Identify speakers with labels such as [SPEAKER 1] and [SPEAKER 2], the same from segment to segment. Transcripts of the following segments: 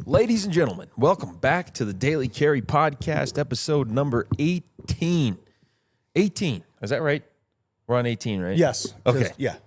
[SPEAKER 1] Ladies and gentlemen, welcome back to the Daily Carry Podcast, episode number 18. 18. Is that right? We're on 18, right?
[SPEAKER 2] Yes.
[SPEAKER 1] Okay.
[SPEAKER 2] Yeah.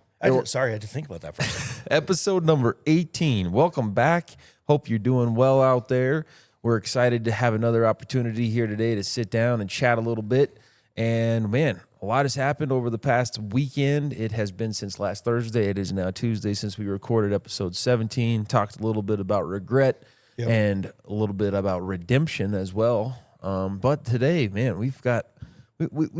[SPEAKER 2] Sorry, I had to think about that for a second.
[SPEAKER 1] Episode number 18. Welcome back. Hope you're doing well out there. We're excited to have another opportunity here today to sit down and chat a little bit. And man, a lot has happened over the past weekend. It has been since last Thursday. It is now Tuesday since we recorded episode 17. Talked a little bit about regret and a little bit about redemption as well. But today, man, we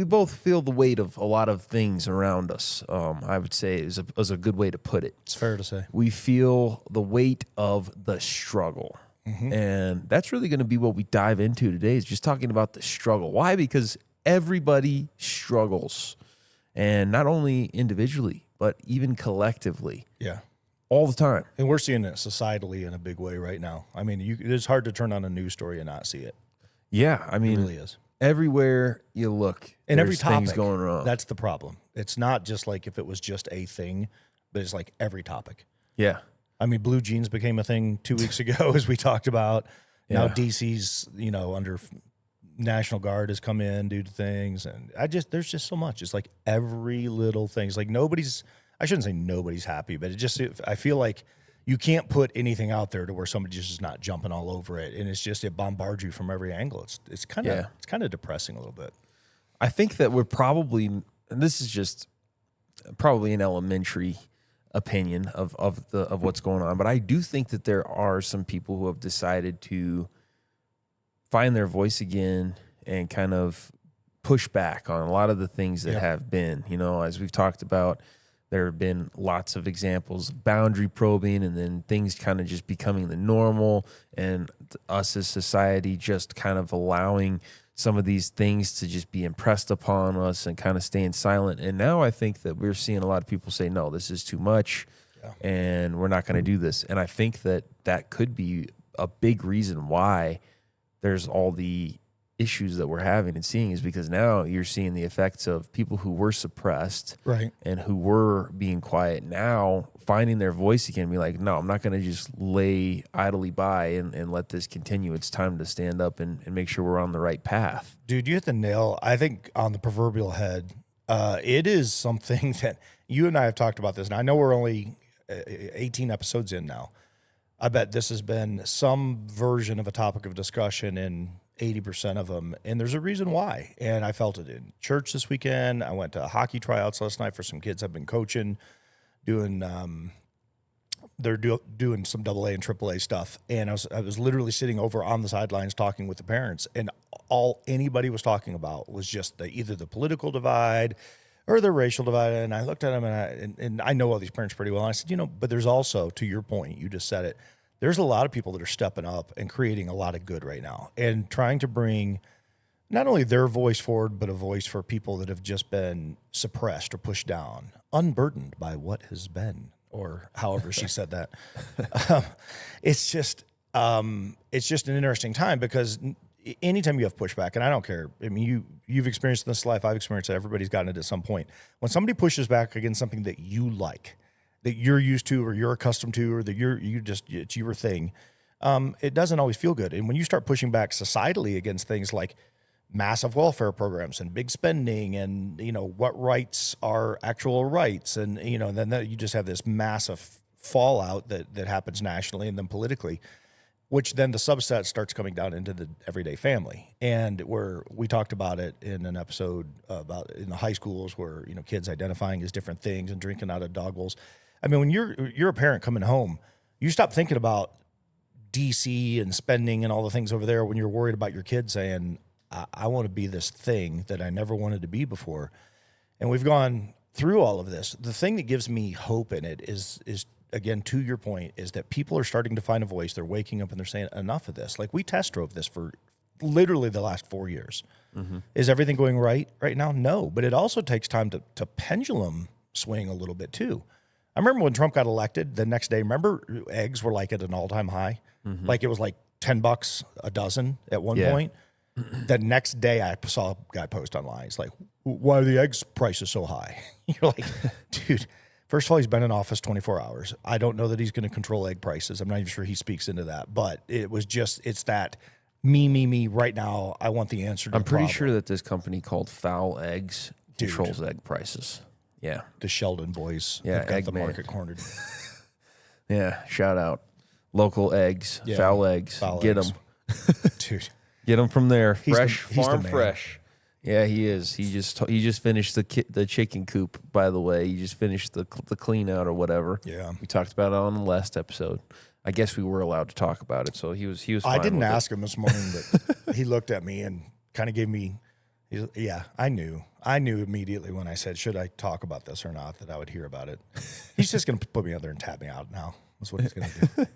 [SPEAKER 1] both feel the weight of a lot of things around us. I would say is a good way to put it.
[SPEAKER 2] It's fair to say.
[SPEAKER 1] We feel the weight of the struggle. Mm-hmm. And that's really going to be what we dive into today, is just talking about the struggle. Why? Because everybody struggles, and not only individually, but even collectively.
[SPEAKER 2] Yeah.
[SPEAKER 1] All the time.
[SPEAKER 2] And we're seeing it societally in a big way right now. I mean, it's hard to turn on a news story and not see it.
[SPEAKER 1] Yeah. I mean,
[SPEAKER 2] it really is.
[SPEAKER 1] Everywhere you look,
[SPEAKER 2] and every
[SPEAKER 1] there's
[SPEAKER 2] topic,
[SPEAKER 1] things going wrong.
[SPEAKER 2] That's the problem. It's not just like if it was just a thing, but it's like every topic.
[SPEAKER 1] Yeah.
[SPEAKER 2] I mean, blue jeans became a thing 2 weeks ago, as we talked about. Now DC's, under National Guard has come in, do things, and there's just so much. It's like every little thing. It's like I shouldn't say nobody's happy, but I feel like you can't put anything out there to where somebody just is not jumping all over it, and it bombards you from every angle. It's kind of depressing a little bit.
[SPEAKER 1] I think that we're probably, and this is just probably an elementary opinion of what's going on, but I do think that there are some people who have decided to find their voice again and kind of push back on a lot of the things that have been, as we've talked about. There have been lots of examples of boundary probing, and then things kind of just becoming the normal, and us as society just kind of allowing some of these things to just be impressed upon us and kind of staying silent. And now I think that we're seeing a lot of people say, no, this is too much, and we're not going to do this. And I think that could be a big reason why there's all the issues that we're having and seeing, is because now you're seeing the effects of people who were suppressed and who were being quiet now finding their voice again and be like, no, I'm not going to just lay idly by and let this continue. It's time to stand up and make sure we're on the right path.
[SPEAKER 2] Dude, you hit the nail, I think, on the proverbial head. It is something that you and I have talked about this, and I know we're only 18 episodes in now. I bet this has been some version of a topic of discussion in 80% of them, and there's a reason why. And I felt it in church this weekend. I went to hockey tryouts last night for some kids I've been coaching, doing doing some AA and AAA stuff. And I was literally sitting over on the sidelines talking with the parents, and all anybody was talking about was just either the political divide or the racial divide. And I looked at them, and I know all these parents pretty well. And I said, but there's also, to your point, you just said it, there's a lot of people that are stepping up and creating a lot of good right now and trying to bring not only their voice forward, but a voice for people that have just been suppressed or pushed down, unburdened by what has been, or however she said that. It's just an interesting time, because anytime you have pushback, and I don't care, I mean, you've experienced this life, I've experienced it, everybody's gotten it at some point. When somebody pushes back against something that you like, that you're used to, or you're accustomed to, or that it's your thing, it doesn't always feel good. And when you start pushing back societally against things like massive welfare programs and big spending, and what rights are actual rights, and then you just have this massive fallout that happens nationally and then politically, which then the subset starts coming down into the everyday family. And where we talked about it in an episode about in the high schools, where kids identifying as different things and drinking out of dog bowls. I mean, when you're a parent coming home, you stop thinking about DC and spending and all the things over there when you're worried about your kid saying, I want to be this thing that I never wanted to be before. And we've gone through all of this. The thing that gives me hope in it is again, to your point, is that people are starting to find a voice. They're waking up and they're saying, enough of this. Like, we test drove this for literally the last 4 years. Mm-hmm. Is everything going right now? No, but it also takes time to pendulum swing a little bit too. I remember when Trump got elected, the next day, remember eggs were like at an all-time high? Mm-hmm. Like it was like $10 a dozen at one point. The next day I saw a guy post online. It's like, why are the eggs prices so high? You're like, dude, First of all, he's been in office 24 hours. I don't know that he's going to control egg prices. I'm not even sure he speaks into that. But it's that me right now. I want the answer to
[SPEAKER 1] I'm
[SPEAKER 2] the
[SPEAKER 1] pretty
[SPEAKER 2] problem.
[SPEAKER 1] sure that this company called Foul Eggs controls egg prices. Yeah.
[SPEAKER 2] The Sheldon boys
[SPEAKER 1] Yeah,
[SPEAKER 2] have got the
[SPEAKER 1] Eggman.
[SPEAKER 2] market cornered.
[SPEAKER 1] Yeah. Shout out. Local eggs,
[SPEAKER 2] Yeah,
[SPEAKER 1] Foul Eggs. Get them.
[SPEAKER 2] Dude.
[SPEAKER 1] Get them from there. Fresh,
[SPEAKER 2] he's the
[SPEAKER 1] farm
[SPEAKER 2] man.
[SPEAKER 1] fresh. Yeah, he is. He just finished the chicken coop. By the way, he just finished the clean out or whatever.
[SPEAKER 2] Yeah,
[SPEAKER 1] we talked about it on the last episode. I guess we were allowed to talk about it, so he was. Fine
[SPEAKER 2] I didn't
[SPEAKER 1] with
[SPEAKER 2] ask him this morning, but he looked at me and kind of gave me. Yeah, I knew immediately when I said, "Should I talk about this or not?" that I would hear about it. He's just going to put me out there and tap me out now. That's what he's going to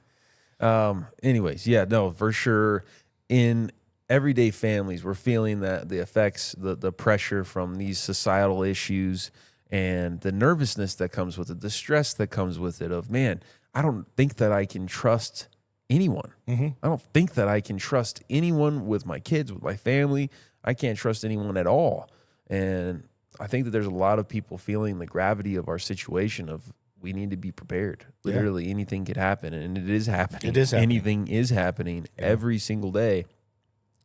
[SPEAKER 2] do.
[SPEAKER 1] Anyways, yeah, no, for sure. In everyday families, we're feeling that the effects, the pressure from these societal issues and the nervousness that comes with it, the stress that comes with it of, man, I don't think that I can trust anyone.
[SPEAKER 2] Mm-hmm.
[SPEAKER 1] I don't think that I can trust anyone with my kids, with my family. I can't trust anyone at all. And I think that there's a lot of people feeling the gravity of our situation of we need to be prepared. Literally anything could happen, and it is happening.
[SPEAKER 2] It is happening.
[SPEAKER 1] Anything is happening every single day.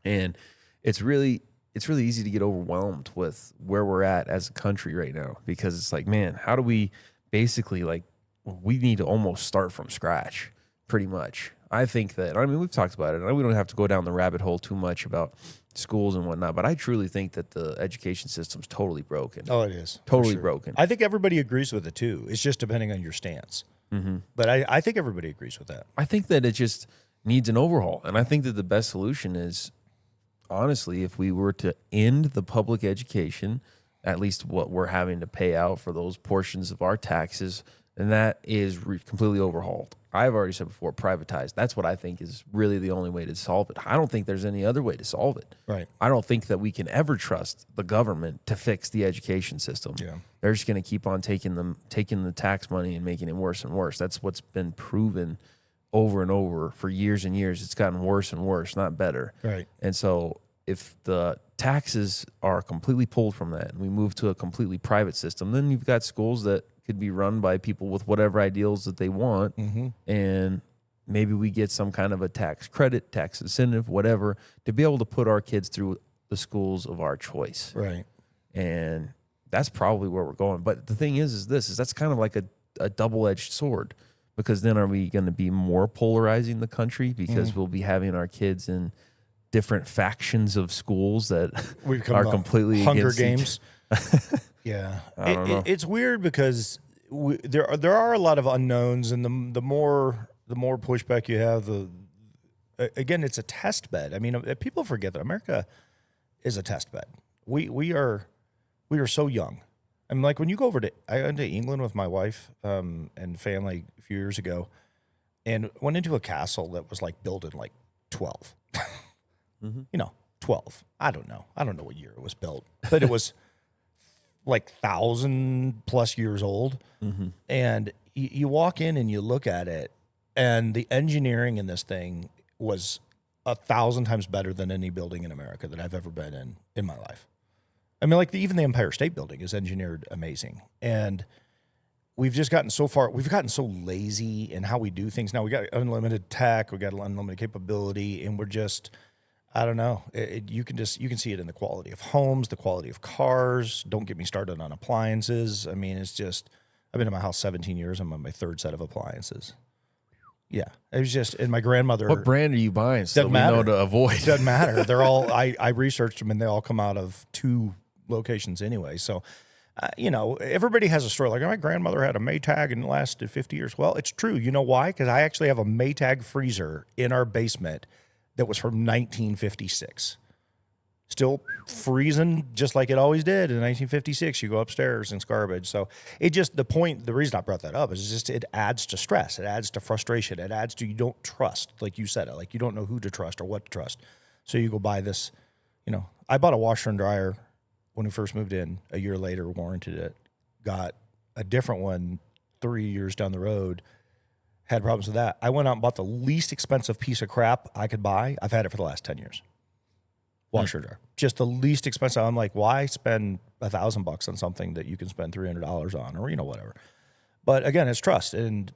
[SPEAKER 1] And it's really easy to get overwhelmed with where we're at as a country right now, because it's like, man, how do we basically we need to almost start from scratch pretty much. I think that, I mean, we've talked about it, and we don't have to go down the rabbit hole too much about schools and whatnot, but I truly think that the education system's totally broken.
[SPEAKER 2] Oh, it is.
[SPEAKER 1] Totally broken.
[SPEAKER 2] I think everybody agrees with it too. It's just depending on your stance. Mm-hmm. But I think everybody agrees with that.
[SPEAKER 1] I think that it just needs an overhaul. And I think that the best solution is, honestly, if we were to end the public education, at least what we're having to pay out for those portions of our taxes, then that is completely overhauled. I've already said before, privatized. That's what I think is really the only way to solve it. I don't think there's any other way to solve it.
[SPEAKER 2] Right.
[SPEAKER 1] I don't think that we can ever trust the government to fix the education system.
[SPEAKER 2] Yeah.
[SPEAKER 1] They're just going to keep on taking the tax money and making it worse and worse. That's what's been proven over and over for years and years. It's gotten worse and worse, not better.
[SPEAKER 2] Right.
[SPEAKER 1] And so if the taxes are completely pulled from that and we move to a completely private system, then you've got schools that could be run by people with whatever ideals that they want. Mm-hmm. And maybe we get some kind of a tax credit, tax incentive, whatever, to be able to put our kids through the schools of our choice.
[SPEAKER 2] Right.
[SPEAKER 1] And that's probably where we're going. But the thing is that's kind of like a double-edged sword, because then are we going to be more polarizing the country because we'll be having our kids in different factions of schools that are completely
[SPEAKER 2] Hunger
[SPEAKER 1] against
[SPEAKER 2] Games. Yeah,
[SPEAKER 1] I don't know.
[SPEAKER 2] It's weird because there are a lot of unknowns, and the more pushback you have, again, it's a test bed. I mean, people forget that America is a test bed. We are so young. I mean, like when you go I went to England with my wife and family a few years ago, and went into a castle that was like built in like 12. Mm-hmm. 12. I don't know what year it was built, but it was like 1,000+ years old. Mm-hmm. And you walk in and you look at it, and the engineering in this thing was 1,000 times better than any building in America that I've ever been in my life. I mean, like even the Empire State Building is engineered amazing. And we've just gotten so far. We've gotten so lazy in how we do things. Now we got unlimited tech, we got unlimited capability, and we're just, I don't know. You can see it in the quality of homes, the quality of cars. Don't get me started on appliances. I mean, it's just, I've been in my house 17 years. I'm on my third set of appliances. Yeah, it was just, and my grandmother.
[SPEAKER 1] What brand are you buying so we know to avoid?
[SPEAKER 2] Doesn't matter. They're all, I researched them, and they all come out of 2 locations anyway. So, everybody has a story. Like my grandmother had a Maytag and it lasted 50 years. Well, it's true. You know why? Because I actually have a Maytag freezer in our basement that was from 1956. Still freezing just like it always did in 1956. You go upstairs and it's garbage. So the reason I brought that up is just it adds to stress. It adds to frustration. It adds to you don't trust, like you said, like you don't know who to trust or what to trust. So you go buy this, I bought a washer and dryer when we first moved in. A year later, warranted it. Got a different one 3 years down the road. Had problems with that. I went out and bought the least expensive piece of crap I could buy. I've had it for the last 10 years. Washer dryer. Just the least expensive. I'm like, why spend $1,000 on something that you can spend $300 on or, whatever. But again, it's trust, and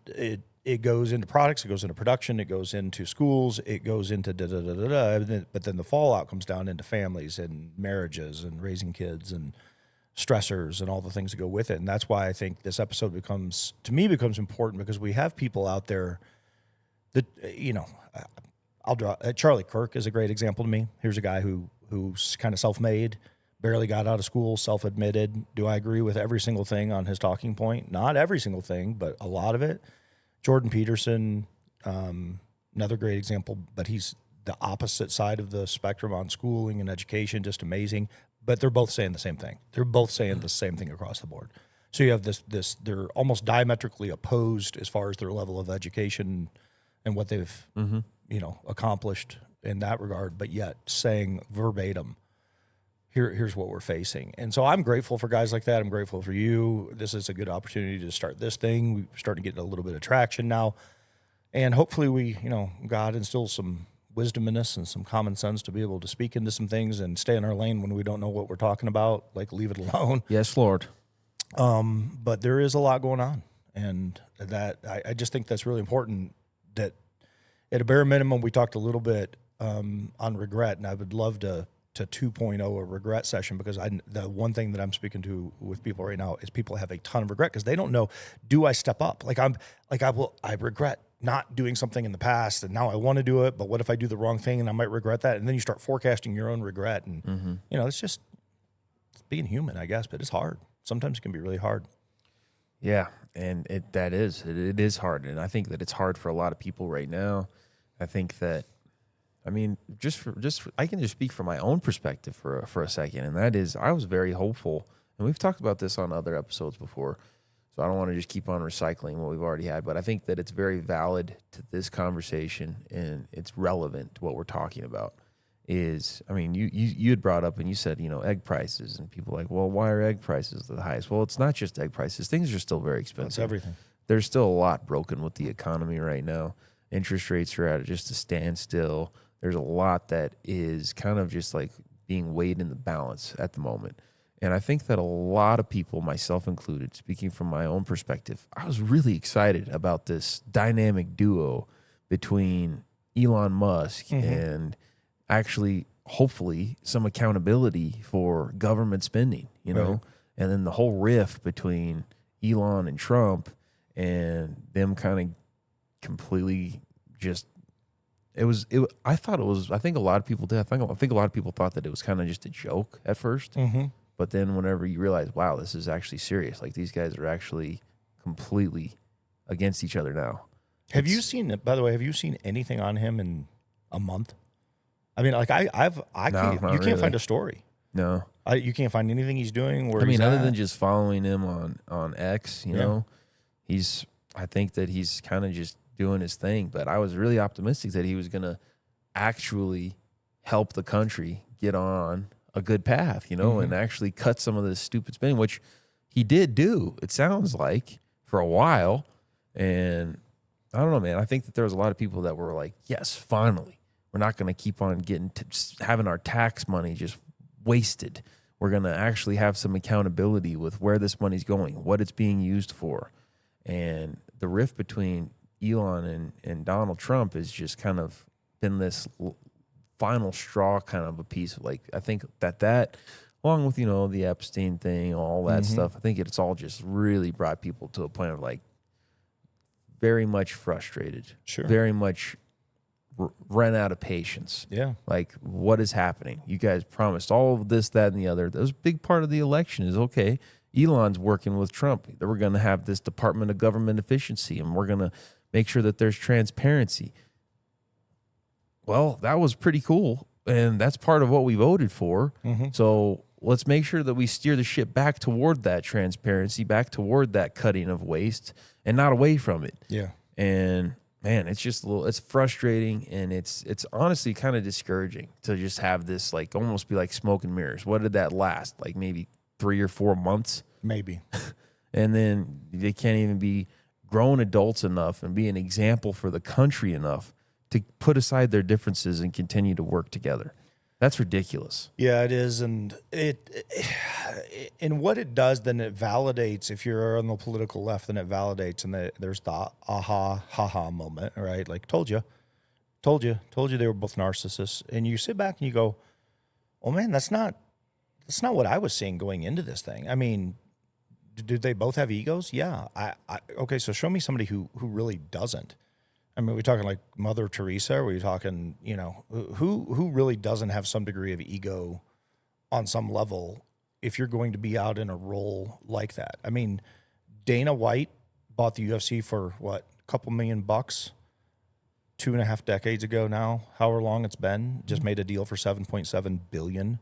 [SPEAKER 2] it goes into products, it goes into production, it goes into schools, it goes into da da da da da. But then the fallout comes down into families and marriages and raising kids and stressors and all the things that go with it. And that's why I think this episode becomes important, because we have people out there that, I'll draw Charlie Kirk is a great example to me. Here's a guy who's kind of self-made, barely got out of school, self-admitted. Do I agree with every single thing on his talking point? Not every single thing, but a lot of it. Jordan Peterson, another great example, but he's the opposite side of the spectrum on schooling and education, just amazing. But they're both saying the same thing. They're both saying the same thing across the board. So you have this they're almost diametrically opposed as far as their level of education and what they've accomplished in that regard, but yet saying verbatim, here's what we're facing. And so I'm grateful for guys like that. I'm grateful for you. This is a good opportunity to start this thing. We're starting to get a little bit of traction now. And hopefully God instills some wisdom in us and some common sense to be able to speak into some things and stay in our lane when we don't know what we're talking about, like leave it alone.
[SPEAKER 1] Yes, Lord.
[SPEAKER 2] But there is a lot going on. And that I just think that's really important, that at a bare minimum, we talked a little bit on regret, and I would love to 2.0 a regret session, because the one thing that I'm speaking to with people right now is people have a ton of regret because they don't know, do I step up? I regret not doing something in the past, and now I want to do it, but what if I do the wrong thing and I might regret that? And then you start forecasting your own regret, and it's just being human, I guess, but it's hard. Sometimes it can be really hard.
[SPEAKER 1] Yeah, and it is hard, and I think that it's hard for a lot of people right now. I think that, I mean, I can just speak from my own perspective for a second, and that is, I was very hopeful, and we've talked about this on other episodes before, so I don't want to just keep on recycling what we've already had, but I think that it's very valid to this conversation, and it's relevant to what we're talking about. I mean, you had brought up and you said, egg prices, and people are like, well, why are egg prices the highest? Well, it's not just egg prices. Things are still very expensive.
[SPEAKER 2] It's everything.
[SPEAKER 1] There's still a lot broken with the economy right now. Interest rates are at just a standstill. There's a lot that is kind of just like being weighed in the balance at the moment. And I think that a lot of people, myself included, speaking from my own perspective, I was really excited about this dynamic duo between Elon Musk and actually, hopefully, some accountability for government spending,
[SPEAKER 2] Right.
[SPEAKER 1] and then the whole rift between Elon and Trump, and them kind of completely just, I think a lot of people did. I think a lot of people thought that it was kind of just a joke at first. But then whenever you realize, wow, this is actually serious, like these guys are actually completely against each other now.
[SPEAKER 2] Have you seen anything on him in a month? I mean, like you can't
[SPEAKER 1] really.
[SPEAKER 2] find a story.
[SPEAKER 1] No.
[SPEAKER 2] You can't find anything he's doing.
[SPEAKER 1] Other than just following him on X, I think that he's kind of just doing his thing. But I was really optimistic that he was going to actually help the country get on a good path, and actually cut some of this stupid spending, which he did do, it sounds like, for a while. And I don't know, man. I think that there was a lot of people that were like, yes, finally. We're not going to keep on having our tax money just wasted. We're going to actually have some accountability with where this money's going, what it's being used for. And the rift between Elon and Donald Trump has just kind of been this final straw kind of a piece. Like, I think that along with, the Epstein thing, all that stuff, I think it's all just really brought people to a point of like very much frustrated, very much ran out of patience.
[SPEAKER 2] Yeah.
[SPEAKER 1] Like, what is happening? You guys promised all of this, that, and the other. That was a big part of the election is, okay, Elon's working with Trump. We're going to have this Department of Government Efficiency, and we're going to make sure that there's transparency. Well, that was pretty cool, and that's part of what we voted for. So let's make sure that we steer the ship back toward that transparency, back toward that cutting of waste, and not away from it.
[SPEAKER 2] Yeah.
[SPEAKER 1] And man, it's just it's frustrating, and it's honestly kind of discouraging to just have this like almost be like smoke and mirrors. What did that last? Like maybe 3 or 4 months?
[SPEAKER 2] Maybe.
[SPEAKER 1] And then they can't even be grown adults enough and be an example for the country enough to put aside their differences and continue to work together. That's ridiculous.
[SPEAKER 2] Yeah, it is. And And what it does, then it validates, if you're on the political left, then it validates, and there's the aha, ha moment, right? Like, told you they were both narcissists. And you sit back and you go, oh man, that's not what I was seeing going into this thing. I mean, do they both have egos? Yeah. Okay, so show me somebody who really doesn't. I mean, are we talking like Mother Teresa? Or are we talking, who really doesn't have some degree of ego on some level if you're going to be out in a role like that? I mean, Dana White bought the UFC for what, a couple $1 million, 2.5 decades ago now, however long it's been, just made a deal for $7.7 billion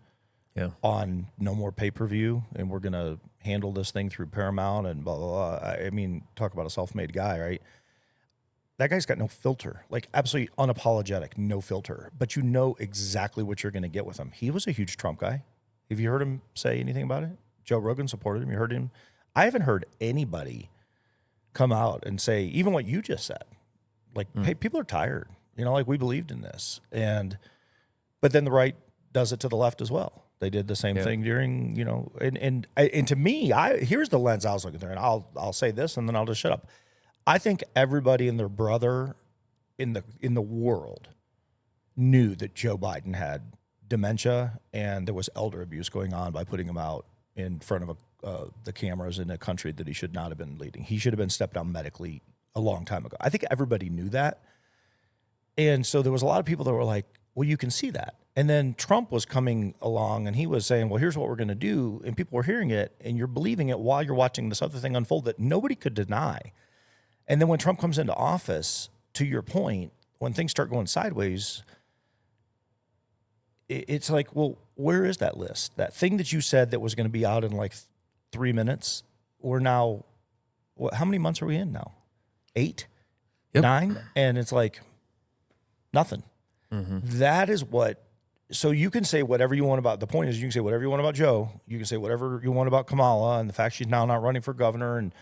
[SPEAKER 2] on no more pay-per-view, and we're going to handle this thing through Paramount and blah, blah, blah. I mean, talk about a self-made guy, right? That guy's got no filter, like absolutely unapologetic, no filter. But you know exactly what you're going to get with him. He was a huge Trump guy. Have you heard him say anything about it? Joe Rogan supported him. You heard him? I haven't heard anybody come out and say even what you just said. Like, hey, people are tired. Like we believed in this. But then the right does it to the left as well. They did the same thing during, and to me, here's the lens I was looking through, and I'll say this and then I'll just shut up. I think everybody and their brother in the world knew that Joe Biden had dementia and there was elder abuse going on by putting him out in front of the cameras in a country that he should not have been leading. He should have been stepped down medically a long time ago. I think everybody knew that. And so there was a lot of people that were like, well, you can see that. And then Trump was coming along and he was saying, well, here's what we're going to do. And people were hearing it and you're believing it while you're watching this other thing unfold that nobody could deny. And then when Trump comes into office, to your point, when things start going sideways, it's like, well, where is that list? That thing that you said that was going to be out in like 3 minutes, we're now, how many months are we in now? 8? Yep. 9? And it's like nothing. Mm-hmm. That is what, so you can say whatever you want about, the point is you can say whatever you want about Joe. You can say whatever you want about Kamala and the fact she's now not running for governor. And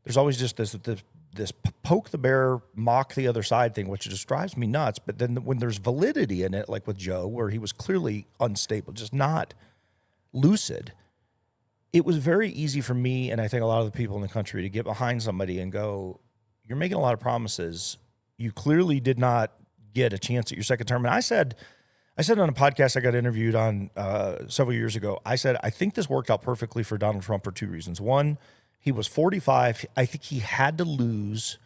[SPEAKER 2] there's always just this poke the bear, mock the other side thing, which just drives me nuts. But then when there's validity in it, like with Joe, where he was clearly unstable, just not lucid, it was very easy for me, and I think a lot of the people in the country, to get behind somebody and go, you're making a lot of promises. You clearly did not get a chance at your second term. And I said on a podcast I got interviewed on several years ago, I said, I think this worked out perfectly for Donald Trump for 2 reasons. One, he was 45. I think he had to lose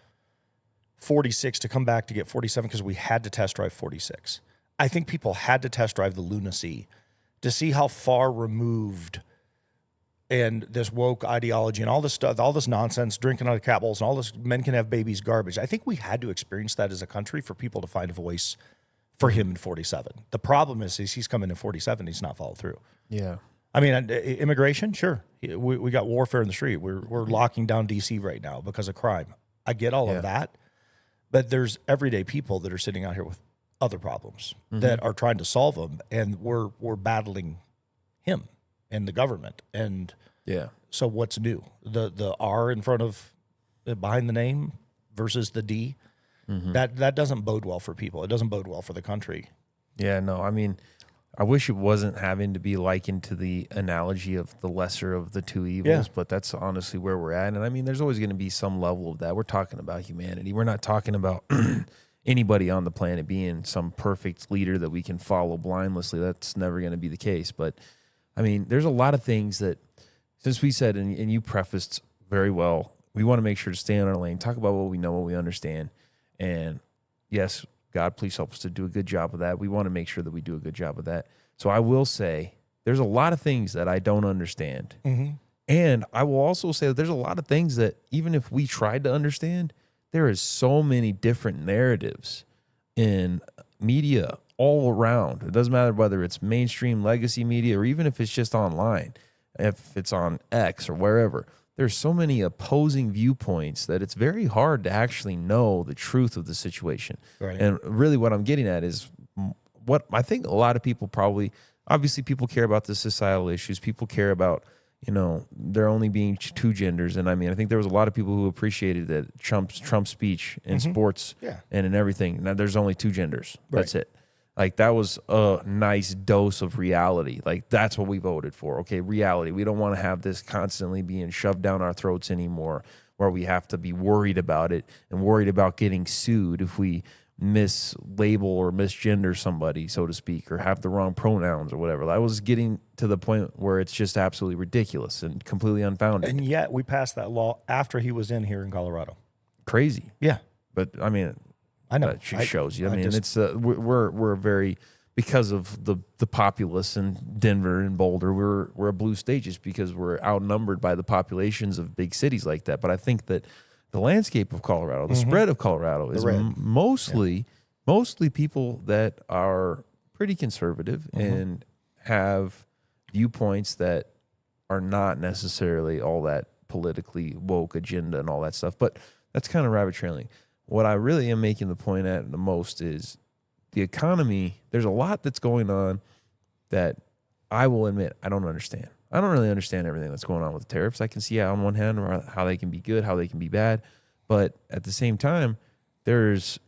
[SPEAKER 2] 46 to come back to get 47 because we had to test drive 46. I think people had to test drive the lunacy to see how far removed and this woke ideology and all this stuff, all this nonsense, drinking out of cat bowls and all this men can have babies garbage. I think we had to experience that as a country for people to find a voice for him in 47. The problem is he's coming in 47. He's not followed through.
[SPEAKER 1] Yeah.
[SPEAKER 2] I mean, immigration, sure. We got warfare in the street. We're locking down D.C. right now because of crime. I get all of that. But there's everyday people that are sitting out here with other problems that are trying to solve them. And we're battling him and the government. And so what's new? The R in front of, behind the name versus the D, that doesn't bode well for people. It doesn't bode well for the country.
[SPEAKER 1] Yeah, no, I mean, I wish it wasn't having to be likened to the analogy of the lesser of the two evils, but that's honestly where we're at. And I mean, there's always going to be some level of that. We're talking about humanity. We're not talking about anybody on the planet being some perfect leader that we can follow blindlessly. That's never going to be the case. But I mean, there's a lot of things that, since we said, and you prefaced very well, we want to make sure to stay in our lane, talk about what we know, what we understand. And yes, God, please help us to do a good job of that. We want to make sure that we do a good job of that. So I will say there's a lot of things that I don't understand. And I will also say that there's a lot of things that even if we tried to understand, there is so many different narratives in media all around. It doesn't matter whether it's mainstream legacy media or even if it's just online, if it's on X or wherever. There's so many opposing viewpoints that it's very hard to actually know the truth of the situation. Right. And really what I'm getting at is what I think a lot of people probably, obviously people care about the societal issues. People care about, there only being two genders. And I mean, I think there was a lot of people who appreciated that Trump's speech in sports and in everything. Now there's only two genders. Right. That's it. Like that was a nice dose of reality. Like that's what we voted for. Okay, reality. We don't want to have this constantly being shoved down our throats anymore, where we have to be worried about it and worried about getting sued if we mislabel or misgender somebody, so to speak, or have the wrong pronouns or whatever. That was getting to the point where it's just absolutely ridiculous and completely unfounded.
[SPEAKER 2] And yet we passed that law after he was in here in Colorado.
[SPEAKER 1] Crazy.
[SPEAKER 2] Yeah.
[SPEAKER 1] But I mean,
[SPEAKER 2] I know.
[SPEAKER 1] that just shows you. I mean,
[SPEAKER 2] just-
[SPEAKER 1] it's we're very, because of the populace in Denver and Boulder, we're a blue state just because we're outnumbered by the populations of big cities like that. But I think that the landscape of Colorado, the spread of Colorado, is mostly people that are pretty conservative and have viewpoints that are not necessarily all that politically woke agenda and all that stuff. But that's kind of rabbit trailing. What I really am making the point at the most is the economy. There's a lot that's going on that I will admit I don't understand. I don't really understand everything that's going on with the tariffs. I can see on one hand how they can be good, how they can be bad. But at the same time, there's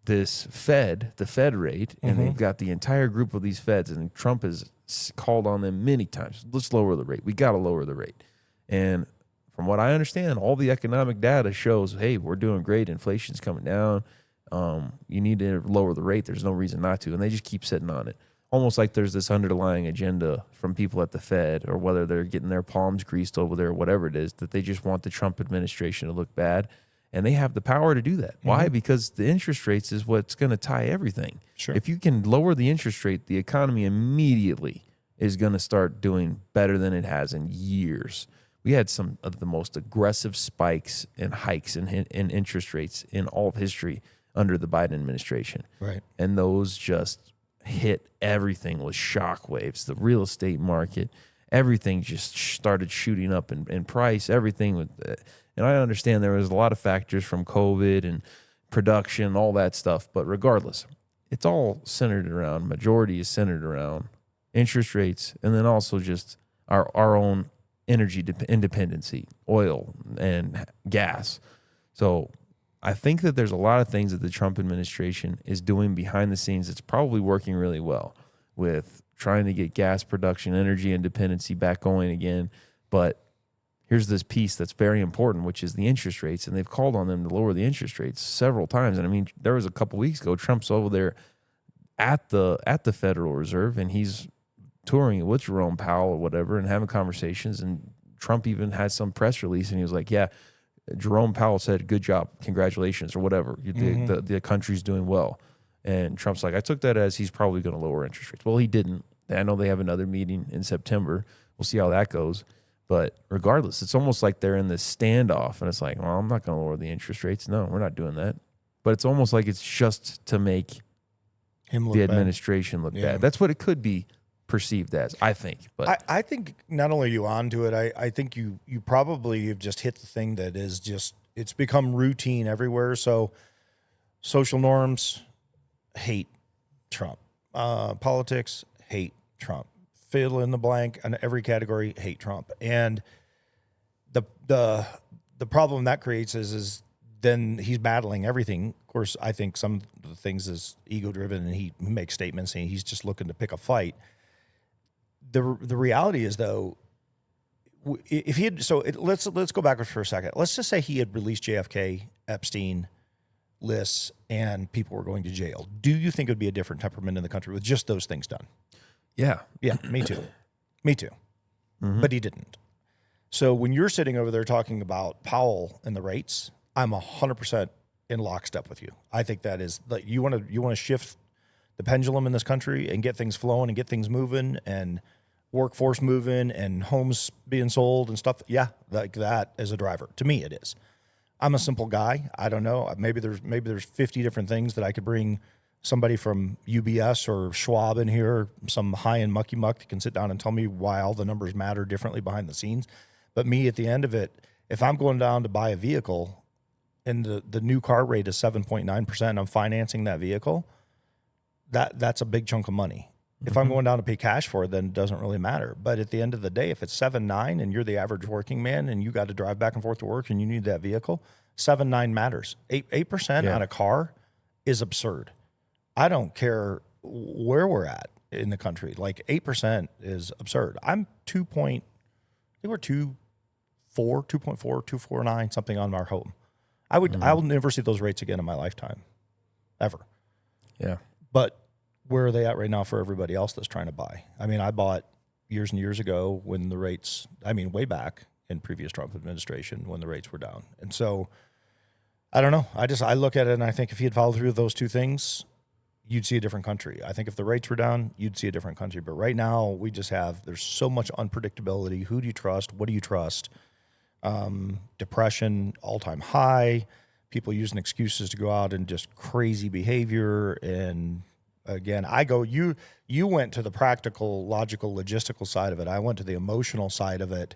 [SPEAKER 1] this the Fed rate, and they've got the entire group of these Feds, and Trump has called on them many times. Let's lower the rate. We got to lower the rate. And from what I understand, all the economic data shows, hey, we're doing great. Inflation's coming down. You need to lower the rate. There's no reason not to. And they just keep sitting on it. Almost like there's this underlying agenda from people at the Fed, or whether they're getting their palms greased over there, whatever it is, that they just want the Trump administration to look bad. And they have the power to do that. Why? Because the interest rates is what's going to tie everything.
[SPEAKER 2] Sure.
[SPEAKER 1] If you can lower the interest rate, the economy immediately is going to start doing better than it has in years. We had some of the most aggressive spikes and hikes in interest rates in all of history under the Biden administration.
[SPEAKER 2] Right.
[SPEAKER 1] And those just hit everything with shockwaves. The real estate market, everything just started shooting up in price. Everything with, and I understand there was a lot of factors from COVID and production, all that stuff. But regardless, it's all centered around, majority is centered around interest rates, and then also just our own energy independency, oil and gas. So I think that there's a lot of things that the Trump administration is doing behind the scenes that's probably working really well with trying to get gas production, energy independency back going again. But here's this piece that's very important, which is the interest rates. And they've called on them to lower the interest rates several times. And I mean, there was a couple weeks ago, Trump's over there at the Federal Reserve, and he's touring it with Jerome Powell or whatever and having conversations. And Trump even had some press release, and he was like, yeah, Jerome Powell said, good job, congratulations, or whatever. The country's doing well. And Trump's like, I took that as he's probably going to lower interest rates. Well, he didn't. I know they have another meeting in September. We'll see how that goes. But regardless, it's almost like they're in this standoff, and it's like, well, I'm not going to lower the interest rates. No, we're not doing that. But it's almost like it's just to make the administration look bad. That's what it could be perceived as, I think. But
[SPEAKER 2] I think not only are you onto it, I think you probably have just hit the thing that is just, it's become routine everywhere. So social norms, hate Trump. Politics, hate Trump. Fill in the blank in every category, hate Trump. And the problem that creates is then he's battling everything. Of course, I think some of the things is ego driven, and he makes statements and he's just looking to pick a fight. The reality is, though, if he had, let's go backwards for a second. Let's just say he had released JFK, Epstein lists, and people were going to jail. Do you think it would be a different temperament in the country with just those things done?
[SPEAKER 1] yeah,
[SPEAKER 2] Me too. Mm-hmm. But he didn't. So when you're sitting over there talking about Powell and the rates, I'm 100% in lockstep with you. I think that is, like, you want to shift the pendulum in this country and get things flowing and get things moving and workforce moving and homes being sold and stuff. Yeah, like that as a driver. To me, it is. I'm a simple guy. I don't know. Maybe there's 50 different things that I could bring somebody from UBS or Schwab in here, some high-end mucky muck that can sit down and tell me why all the numbers matter differently behind the scenes. But me, at the end of it, if I'm going down to buy a vehicle and the new car rate is 7.9%, I'm financing that vehicle, that's a big chunk of money. If I'm going down to pay cash for it, then it doesn't really matter. But at the end of the day, if it's 7.9 and you're the average working man and you got to drive back and forth to work and you need that vehicle, 7.9 matters. 8% on a car is absurd. I don't care where we're at in the country. Like 8% is absurd. I'm I think we're 2.4, 2.49, something on our home. I will never see those rates again in my lifetime, ever.
[SPEAKER 1] Yeah.
[SPEAKER 2] But where are they at right now for everybody else that's trying to buy? I mean, I bought years and years ago when the rates, way back in previous Trump administration when the rates were down. And so I don't know. I look at it and I think if he had followed through with those two things, you'd see a different country. I think if the rates were down, you'd see a different country. But right now there's so much unpredictability. Who do you trust? What do you trust? Depression, all-time high, people using excuses to go out and just crazy behavior. And again, you went to the practical, logical, logistical side of it. I went to the emotional side of it.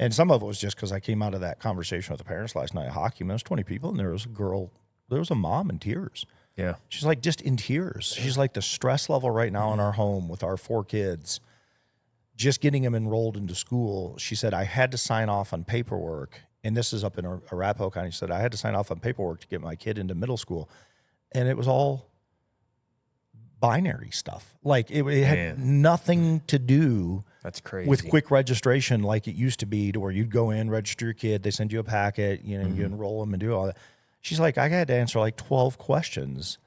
[SPEAKER 2] And some of it was just because I came out of that conversation with the parents last night at hockey. There was 20 people, and there was a mom in tears.
[SPEAKER 1] Yeah.
[SPEAKER 2] She's like just in tears. She's like, the stress level right now in our home with our 4 kids, just getting them enrolled into school. She said, I had to sign off on paperwork. And this is up in Arapahoe County. She said, I had to sign off on paperwork to get my kid into middle school. And it was all binary stuff. Like it had nothing to do
[SPEAKER 1] That's crazy.
[SPEAKER 2] with quick registration like it used to be, to where you'd go in, register your kid, they send you a packet, you enroll them and do all that. She's like, I had to answer like 12 questions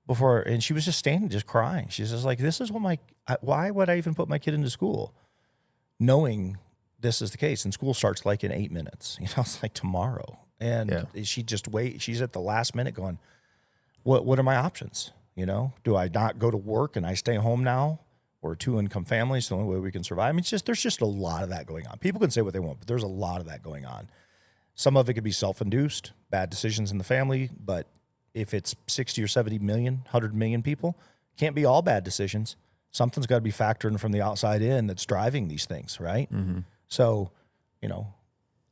[SPEAKER 2] before, and she was just standing, just crying. She says, like, this is what why would I even put my kid into school knowing this is the case? And school starts like in 8 minutes, it's like tomorrow. And she just she's at the last minute going, what are my options? Do I not go to work and I stay home now? Or 2-income families, the only way we can survive. I mean, there's just a lot of that going on. People can say what they want, but there's a lot of that going on. Some of it could be self-induced, bad decisions in the family, but if it's 60 or 70 million, 100 million people, can't be all bad decisions. Something's got to be factored from the outside in that's driving these things, right? Mm-hmm. So,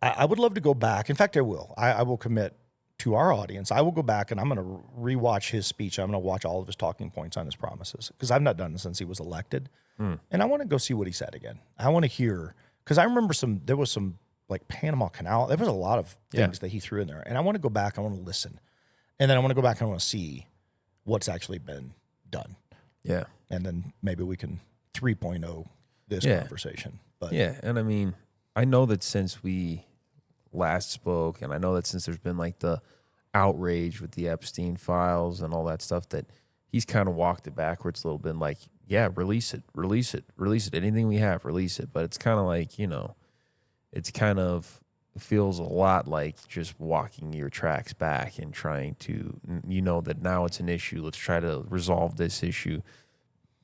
[SPEAKER 2] I would love to go back. In fact, I will. I will commit to our audience. I will go back and I'm going to rewatch his speech. I'm going to watch all of his talking points on his promises, because I've not done it since he was elected. And I want to go see what he said again. I want to hear, because I remember there was some like Panama Canal. There was a lot of things that he threw in there. And I want to go back. I want to listen. And then I want to go back and I want to see what's actually been done.
[SPEAKER 1] Yeah.
[SPEAKER 2] And then maybe we can 3.0 this conversation. But
[SPEAKER 1] and I mean, I know that since we last spoke, and I know that since there's been like the outrage with the Epstein files and all that stuff, that he's kind of walked it backwards a little bit, like, release it. Anything we have, release it. But it's kind of like, it's kind of feels a lot like just walking your tracks back and trying to, that now it's an issue. Let's try to resolve this issue.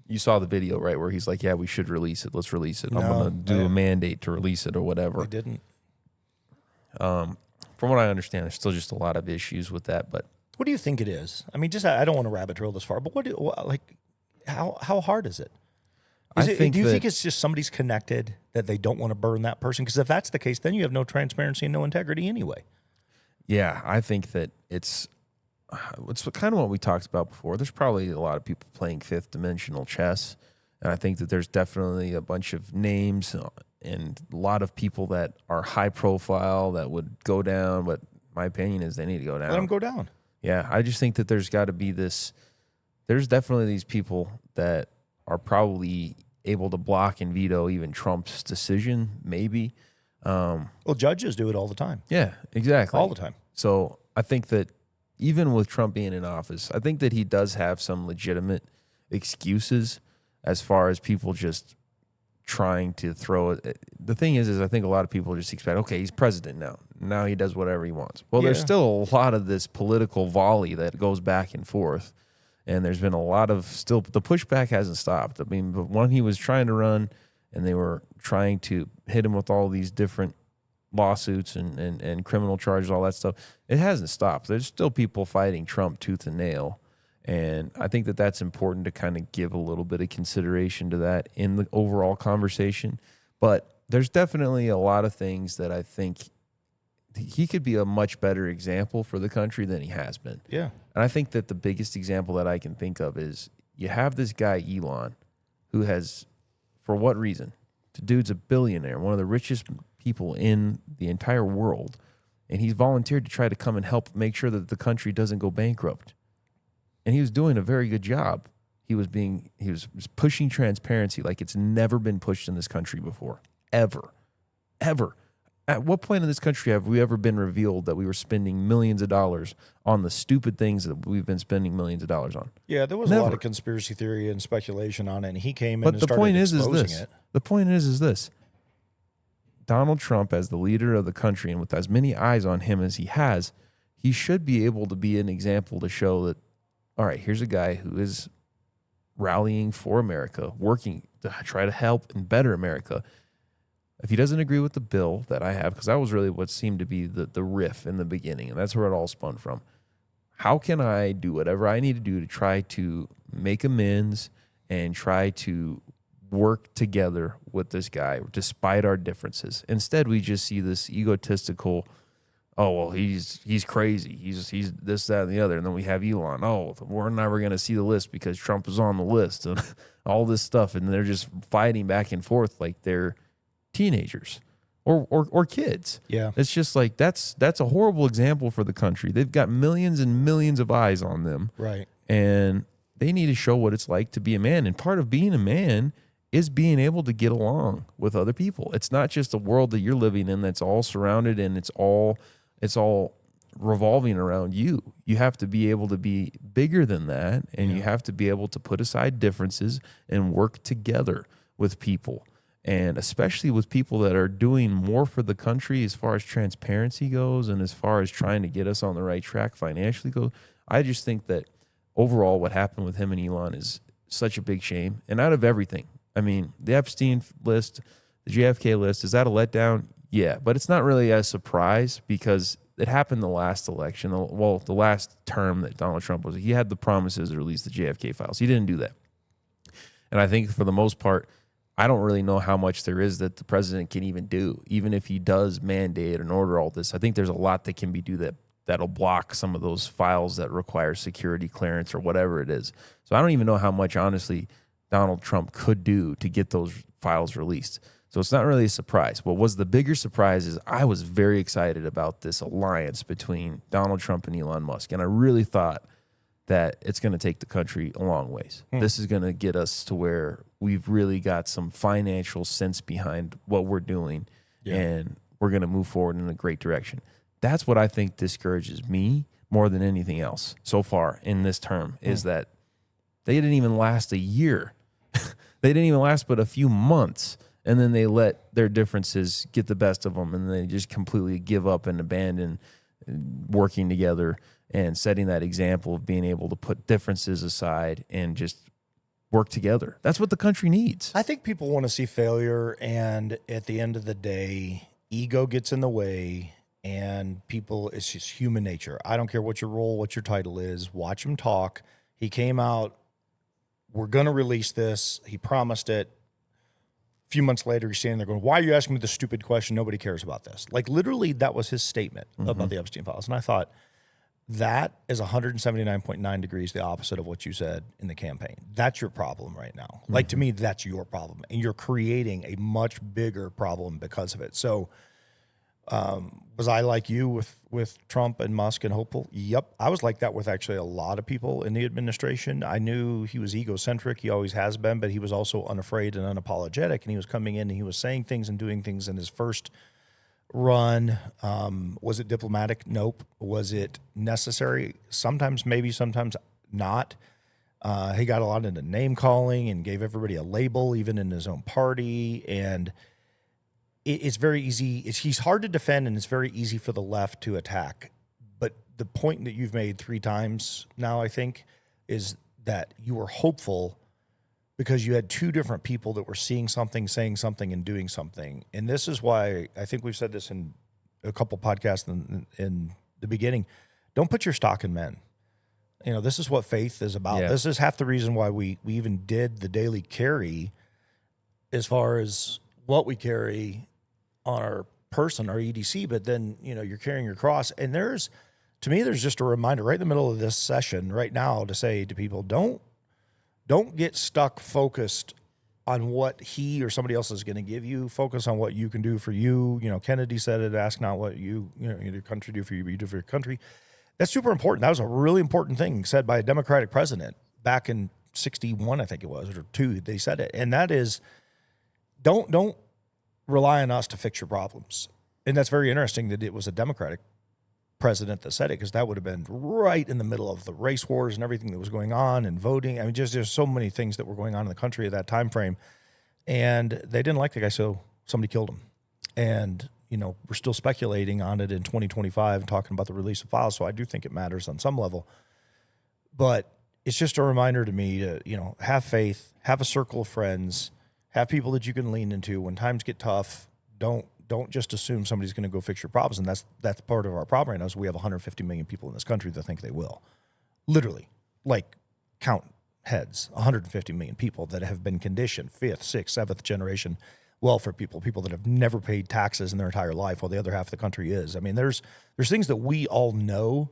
[SPEAKER 1] You saw the video, right, where he's like, we should release it. Let's release it. I'm going to do a mandate to release it or whatever.
[SPEAKER 2] He didn't.
[SPEAKER 1] From what I understand, there's still just a lot of issues with that. But
[SPEAKER 2] what do you think it is? I mean, I don't want to rabbit trail this far, but how hard is it? Do you think it's just somebody's connected that they don't want to burn that person? Because if that's the case, then you have no transparency and no integrity anyway.
[SPEAKER 1] Yeah, I think that it's kind of what we talked about before. There's probably a lot of people playing fifth dimensional chess. And I think that there's definitely a bunch of names and a lot of people that are high profile that would go down. But my opinion is they need to go down.
[SPEAKER 2] Let them go down.
[SPEAKER 1] Yeah, I just think that there's got to be this. There's definitely these people that are probably able to block and veto even Trump's decision, maybe.
[SPEAKER 2] Well, judges do it all the time.
[SPEAKER 1] Yeah, exactly.
[SPEAKER 2] All the time.
[SPEAKER 1] So I think that even with Trump being in office, I think that he does have some legitimate excuses as far as people just trying to throw it. The thing is I think a lot of people just expect, okay, he's president now. Now he does whatever he wants. Well, there's still a lot of this political volley that goes back and forth. And there's been a lot of the pushback hasn't stopped. I mean, but when he was trying to run and they were trying to hit him with all these different lawsuits and criminal charges, all that stuff, it hasn't stopped. There's still people fighting Trump tooth and nail. And I think that that's important to kind of give a little bit of consideration to that in the overall conversation. But there's definitely a lot of things that I think he could be a much better example for the country than he has been.
[SPEAKER 2] Yeah.
[SPEAKER 1] And I think that the biggest example that I can think of is you have this guy, Elon, who has, for what reason? The dude's a billionaire, one of the richest people in the entire world. And he's volunteered to try to come and help make sure that the country doesn't go bankrupt. And he was doing a very good job. he was pushing transparency like it's never been pushed in this country before, ever. At what point in this country have we ever been revealed that we were spending millions of dollars on the stupid things that we've been spending millions of dollars on?
[SPEAKER 2] Yeah, there was a lot of conspiracy theory and speculation on it, and he came in and started exposing it.
[SPEAKER 1] The point is this. Donald Trump, as the leader of the country and with as many eyes on him as he has, he should be able to be an example to show that, all right, here's a guy who is rallying for America, working to try to help and better America. If he doesn't agree with the bill that I have, because that was really what seemed to be the riff in the beginning, and that's where it all spun from. How can I do whatever I need to do to try to make amends and try to work together with this guy despite our differences? Instead, we just see this egotistical, oh, well, he's crazy. He's this, that, and the other. And then we have Elon. Oh, we're never going to see the list because Trump is on the list and all this stuff. And they're just fighting back and forth like they're teenagers or kids.
[SPEAKER 2] Yeah.
[SPEAKER 1] It's just like that's a horrible example for the country. They've got millions and millions of eyes on them.
[SPEAKER 2] Right.
[SPEAKER 1] And they need to show what it's like to be a man. And part of being a man is being able to get along with other people. It's not just a world that you're living in that's all surrounded and it's all revolving around you. You have to be able to be bigger than that, and you have to be able to put aside differences and work together with people. And especially with people that are doing more for the country as far as transparency goes and as far as trying to get us on the right track financially goes. I just think that overall what happened with him and Elon is such a big shame. And out of everything, I mean, the Epstein list, the JFK list, is that a letdown? Yeah, but it's not really a surprise because it happened the last election. Well, the last term that Donald Trump was, he had the promises to release the JFK files. He didn't do that. And I think for the most part, I don't really know how much there is that the president can even do, even if he does mandate and order all this. I think there's a lot that can be do that'll block some of those files that require security clearance or whatever it is. So I don't even know how much, honestly, Donald Trump could do to get those files released. So it's not really a surprise. What was the bigger surprise is I was very excited about this alliance between Donald Trump and Elon Musk. And I really thought that it's going to take the country a long ways. This is going to get us to where we've really got some financial sense behind what we're doing, and we're going to move forward in a great direction. That's what I think discourages me more than anything else so far in this term, is that they didn't even last a year. They didn't even last but a few months, and then they let their differences get the best of them, and they just completely give up and abandon working together and setting that example of being able to put differences aside and just work together. That's what the country needs.
[SPEAKER 2] I think people want to see failure, and at the end of the day, ego gets in the way, and people, it's just human nature. I don't care what your role, what your title is. Watch him talk. He came out, we're going to release this. He promised it. A few months later, he's standing there going, why are you asking me this stupid question? Nobody cares about this. Like, literally, that was his statement about the Epstein files. And I thought, that is 179.9 degrees the opposite of what you said in the campaign. That's your problem right now. Like, to me, that's your problem. And you're creating a much bigger problem because of it. So was I like you with Trump and Musk and hopeful? Yep. I was like that with actually a lot of people in the administration. I knew he was egocentric. He always has been, but he was also unafraid and unapologetic. And he was coming in and he was saying things and doing things in his first run. Was it diplomatic? Nope. Was it necessary? Sometimes maybe, sometimes not. He got a lot into name calling and gave everybody a label, even in his own party. And it's very easy. He's hard to defend, and it's very easy for the left to attack. But the point that you've made 3 times now, I think, is that you were hopeful because you had 2 different people that were seeing something, saying something, and doing something. And this is why I think we've said this in a couple podcasts in the beginning. Don't put your stock in men. You know, this is what faith is about. Yeah. This is half the reason why we even did the daily carry as far as what we carry on our person, our EDC, but then, you know, you're carrying your cross. And to me, there's just a reminder right in the middle of this session right now to say to people, don't get stuck focused on what he or somebody else is going to give you. Focus on what you can do for you. You know, Kennedy said it, ask not what your country do for you, but you do for your country. That's super important. That was a really important thing said by a Democratic president back in 61, I think it was, or 2. They said it, and that is, don't rely on us to fix your problems. And that's very interesting that it was a Democratic president that said it, because that would have been right in the middle of the race wars and everything that was going on and voting. I mean, just there's so many things that were going on in the country at that time frame, and they didn't like the guy, so somebody killed him. And we're still speculating on it in 2025 and talking about the release of files. So I do think it matters on some level, but it's just a reminder to me to have faith, have a circle of friends, have people that you can lean into when times get tough. Don't just assume somebody's going to go fix your problems. And that's part of our problem right now is we have 150 million people in this country that think they will. Literally, like count heads, 150 million people that have been conditioned, 5th, 6th, 7th generation welfare people that have never paid taxes in their entire life while the other half of the country is. I mean, there's things that we all know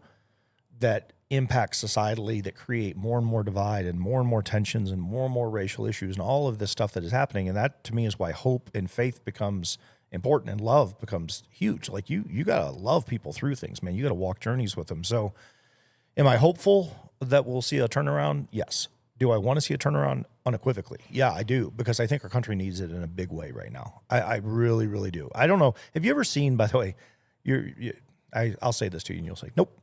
[SPEAKER 2] that impact societally, that create more and more divide and more tensions and more racial issues and all of this stuff that is happening. And that to me is why hope and faith becomes important and love becomes huge. Like you got to love people through things, man. You got to walk journeys with them. So am I hopeful that we'll see a turnaround? Yes. Do I want to see a turnaround? Unequivocally. Yeah, I do, because I think our country needs it in a big way right now. I really, really do. I don't know. Have you ever seen, by the way, I'll say this to you and you'll say, nope.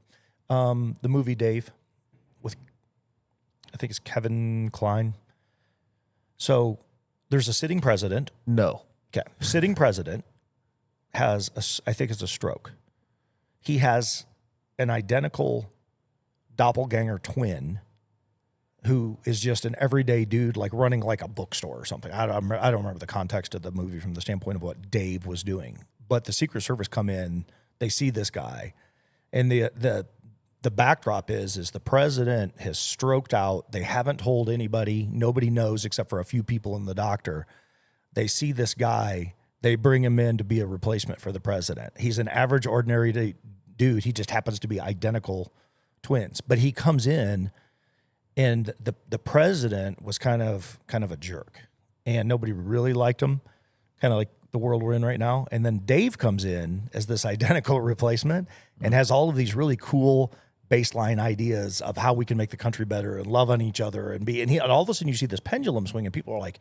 [SPEAKER 2] The movie Dave with, I think it's Kevin Kline. So there's a sitting president.
[SPEAKER 1] No.
[SPEAKER 2] Okay. Sitting president has, I think it's a stroke. He has an identical doppelganger twin who is just an everyday dude, like running like a bookstore or something. I don't remember the context of the movie from the standpoint of what Dave was doing. But the Secret Service come in, they see this guy, and the backdrop is the president has stroked out. They haven't told anybody. Nobody knows except for a few people and the doctor. They see this guy. They bring him in to be a replacement for the president. He's an average, ordinary dude. He just happens to be identical twins. But he comes in, and the president was kind of a jerk, and nobody really liked him, kind of like the world we're in right now. And then Dave comes in as this identical replacement and has all of these really cool baseline ideas of how we can make the country better and love on each other and all of a sudden you see this pendulum swing and people are like,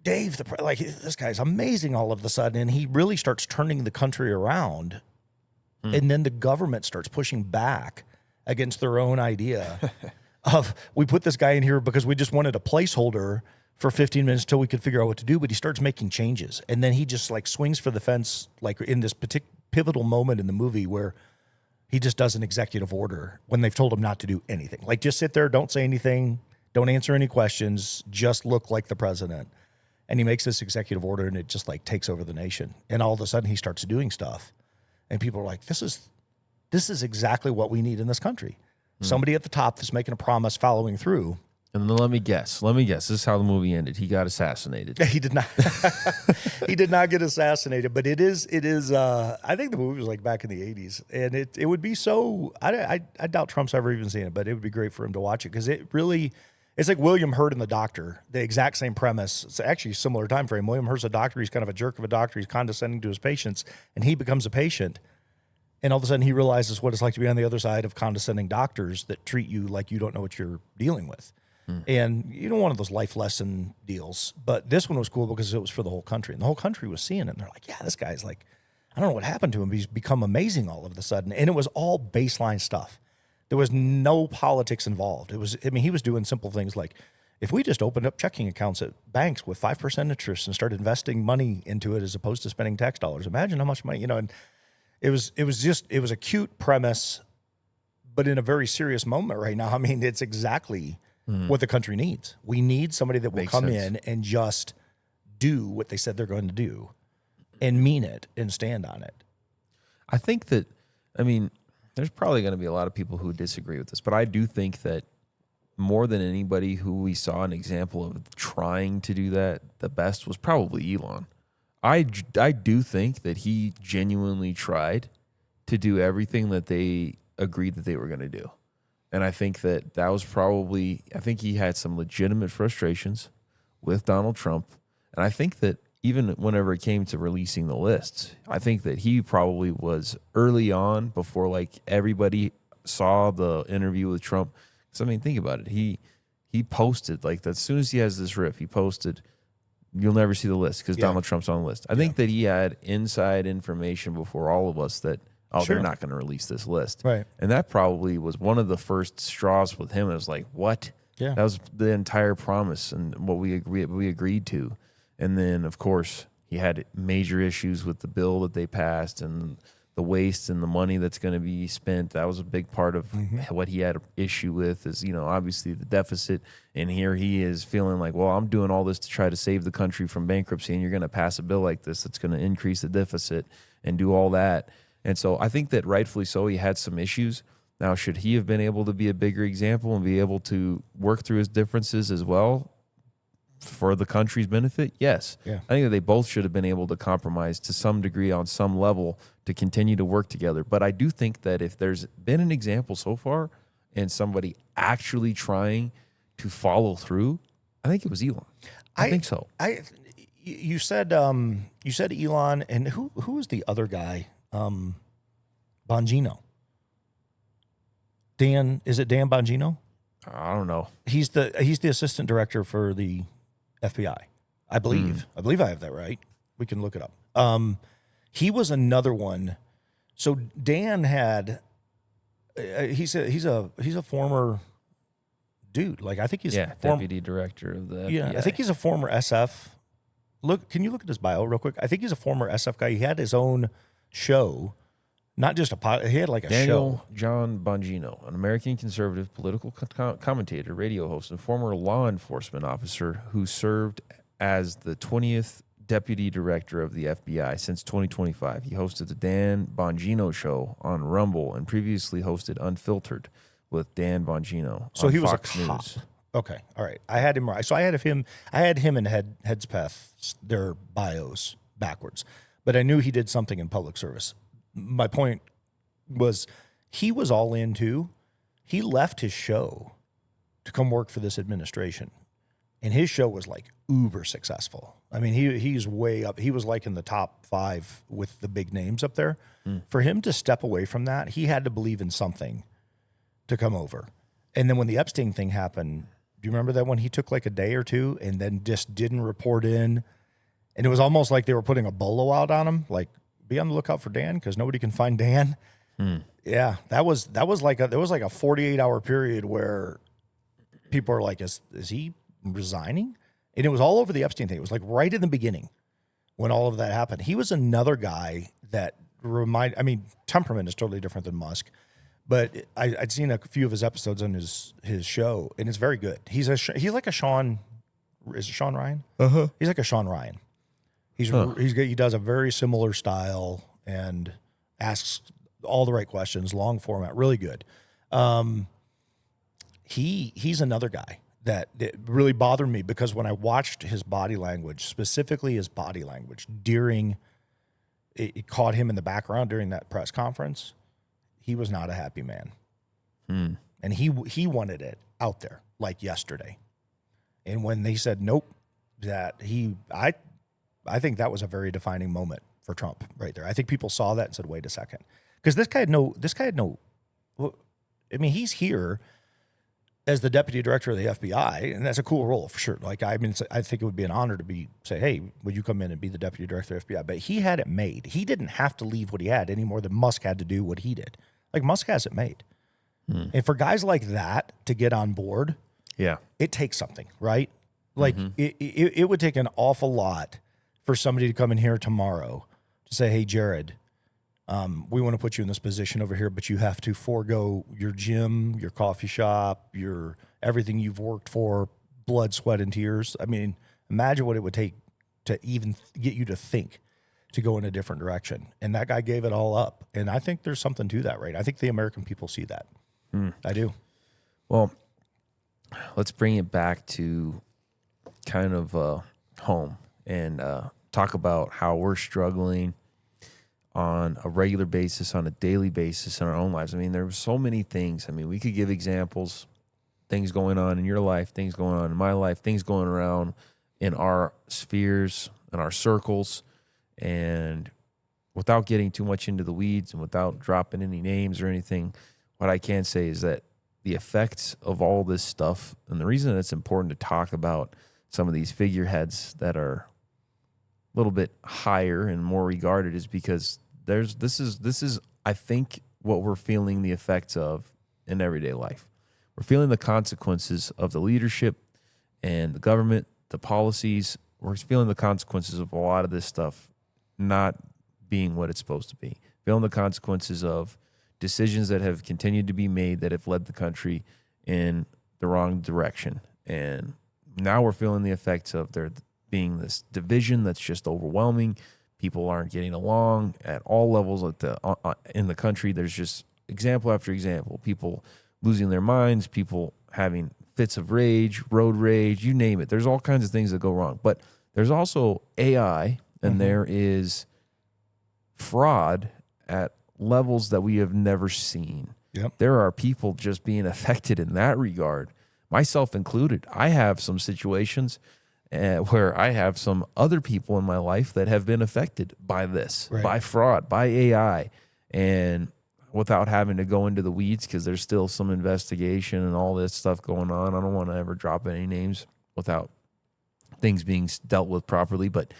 [SPEAKER 2] Dave, this guy's amazing all of a sudden. And he really starts turning the country around. And then the government starts pushing back against their own idea of, we put this guy in here because we just wanted a placeholder for 15 minutes till we could figure out what to do. But he starts making changes. And then he just swings for the fence, like in this pivotal moment in the movie where he just does an executive order when they've told him not to do anything. Like, just sit there, don't say anything, don't answer any questions, just look like the president. And he makes this executive order, and it just takes over the nation. And all of a sudden he starts doing stuff. And people are like, this is exactly what we need in this country. Somebody at the top that's making a promise, following through.
[SPEAKER 1] And then let me guess. This is how the movie ended. He got assassinated.
[SPEAKER 2] He did not. He did not get assassinated. But it is. I think the movie was back in the 80s, and it would be so. I doubt Trump's ever even seen it, but it would be great for him to watch it, because it's like William Hurt and the Doctor. The exact same premise. It's actually a similar time frame. William Hurt's a doctor. He's kind of a jerk of a doctor. He's condescending to his patients, and he becomes a patient. And all of a sudden he realizes what it's like to be on the other side of condescending doctors that treat you like you don't know what you're dealing with. And one of those life lesson deals. But this one was cool because it was for the whole country. And the whole country was seeing it. And they're like, yeah, this guy's I don't know what happened to him, but he's become amazing all of a sudden. And it was all baseline stuff. There was no politics involved. He was doing simple things like, if we just opened up checking accounts at banks with 5% interest and started investing money into it as opposed to spending tax dollars, imagine how much money, and it was a cute premise, but in a very serious moment right now. I mean, it's exactly what the country needs. We need somebody that will come in and just do what they said they're going to do and mean it and stand on it.
[SPEAKER 1] I think that, there's probably going to be a lot of people who disagree with this, but I do think that more than anybody who we saw an example of trying to do that the best was probably Elon. I do think that he genuinely tried to do everything that they agreed that they were going to do. And I think that was probably, I think he had some legitimate frustrations with Donald Trump. And I think that even whenever it came to releasing the lists, I think that he probably was early on before everybody saw the interview with Trump. So think about it. He he posted, like, as soon as he has this riff, he posted, "You'll never see the list because Donald Trump's on the list." I think that he had inside information before all of us that, they're not going to release this list.
[SPEAKER 2] Right.
[SPEAKER 1] And that probably was one of the first straws with him. It was like, what?
[SPEAKER 2] Yeah.
[SPEAKER 1] That was the entire promise and what we agreed to. And then, of course, he had major issues with the bill that they passed and the waste and the money that's going to be spent. That was a big part of what he had an issue with is, obviously the deficit. And here he is feeling like, well, I'm doing all this to try to save the country from bankruptcy, and you're going to pass a bill like this that's going to increase the deficit and do all that. And so I think that rightfully so, he had some issues. Now, should he have been able to be a bigger example and be able to work through his differences as well for the country's benefit? Yes.
[SPEAKER 2] Yeah.
[SPEAKER 1] I think that they both should have been able to compromise to some degree on some level to continue to work together. But I do think that if there's been an example so far and somebody actually trying to follow through, I think it was Elon. I think so.
[SPEAKER 2] You said Elon, and who was the other guy? Bongino. Dan, is it Dan Bongino?
[SPEAKER 1] I don't know.
[SPEAKER 2] He's the assistant director for the FBI, I believe. I believe I have that right. We can look it up. He was another one. So Dan had he's a former dude. Like, I think he's
[SPEAKER 1] deputy director of the FBI.
[SPEAKER 2] Yeah, I think he's a former SF. Look, can you look at his bio real quick? I think he's a former SF guy. He had his own show, not just a pilot. He had like a
[SPEAKER 1] Daniel
[SPEAKER 2] show.
[SPEAKER 1] John Bongino, an American conservative political commentator, radio host, and former law enforcement officer who served as the 20th deputy director of the FBI since 2025. He hosted the Dan Bongino Show on Rumble and previously hosted Unfiltered with Dan Bongino.
[SPEAKER 2] So he was
[SPEAKER 1] Fox
[SPEAKER 2] a cop.
[SPEAKER 1] News.
[SPEAKER 2] Okay, all right. I had him right. So I had him and Hedgepeth, their bios backwards, but I knew he did something in public service. My point was he was all in too. He left his show to come work for this administration, and his show was like uber successful. I mean, he's way up. He was like in the top 5 with the big names up there. For him to step away from that, he had to believe in something to come over. And then when the Epstein thing happened, do you remember that when he took like a day or two and then just didn't report in? And it was almost like they were putting a bolo out on him, like, be on the lookout for Dan because nobody can find Dan. Yeah, there was like a 48-hour period where people are like, is he resigning? And it was all over the Epstein thing. It was like right in the beginning when all of that happened. He was another guy that temperament is totally different than Musk. But I'd seen a few of his episodes on his show, and it's very good. He's like a Sean. Is it Sean Ryan? He's like a Sean Ryan. He does a very similar style and asks all the right questions, long format, really good. He's another guy that really bothered me because when I watched his body language, specifically his body language during it caught him in the background during that press conference. He was not a happy man. And he wanted it out there like yesterday. And when they said nope, I think that was a very defining moment for Trump right there. I think people saw that and said, wait a second. Because this guy had no, I mean, he's here as the deputy director of the FBI, and that's a cool role for sure. Like, I mean, I think it would be an honor to say, hey, would you come in and be the deputy director of the FBI? But he had it made. He didn't have to leave what he had any more than Musk had to do what he did. Like, Musk has it made. And for guys like that to get on board, it takes something, right? Like, it would take an awful lot for somebody to come in here tomorrow to say, hey, Jared, we want to put you in this position over here, but you have to forego your gym, your coffee shop, your everything you've worked for, blood, sweat, and tears. I mean, imagine what it would take to even get you to think to go in a different direction. And that guy gave it all up. And I think there's something to that, right? I think the American people see that. I do.
[SPEAKER 1] Well, let's bring it back to kind of home and talk about how we're struggling on a regular basis, on a daily basis in our own lives. I mean, there were so many things. I mean, we could give examples, things going on in your life, things going on in my life, things going around in our spheres and our circles. And without getting too much into the weeds and without dropping any names or anything, what I can say is that the effects of all this stuff, and the reason it's important to talk about some of these figureheads that are a little bit higher and more regarded is because this is I think what we're feeling the effects of in everyday life. We're feeling the consequences of the leadership and the government, the policies. We're feeling the consequences of a lot of this stuff not being what it's supposed to be. Feeling the consequences of decisions that have continued to be made that have led the country in the wrong direction. And now we're feeling the effects of there being this division that's just overwhelming. People aren't getting along at all levels in the country. There's just example after example. People losing their minds, people having fits of rage, road rage, you name it. There's all kinds of things that go wrong. But there's also AI, and there is fraud at levels that we have never seen.
[SPEAKER 2] Yep.
[SPEAKER 1] There are people just being affected in that regard, myself included. I have some situations where I have some other people in my life that have been affected by this, by fraud, by AI. And without having to go into the weeds, because there's still some investigation and all this stuff going on, I don't want to ever drop any names without things being dealt with properly. But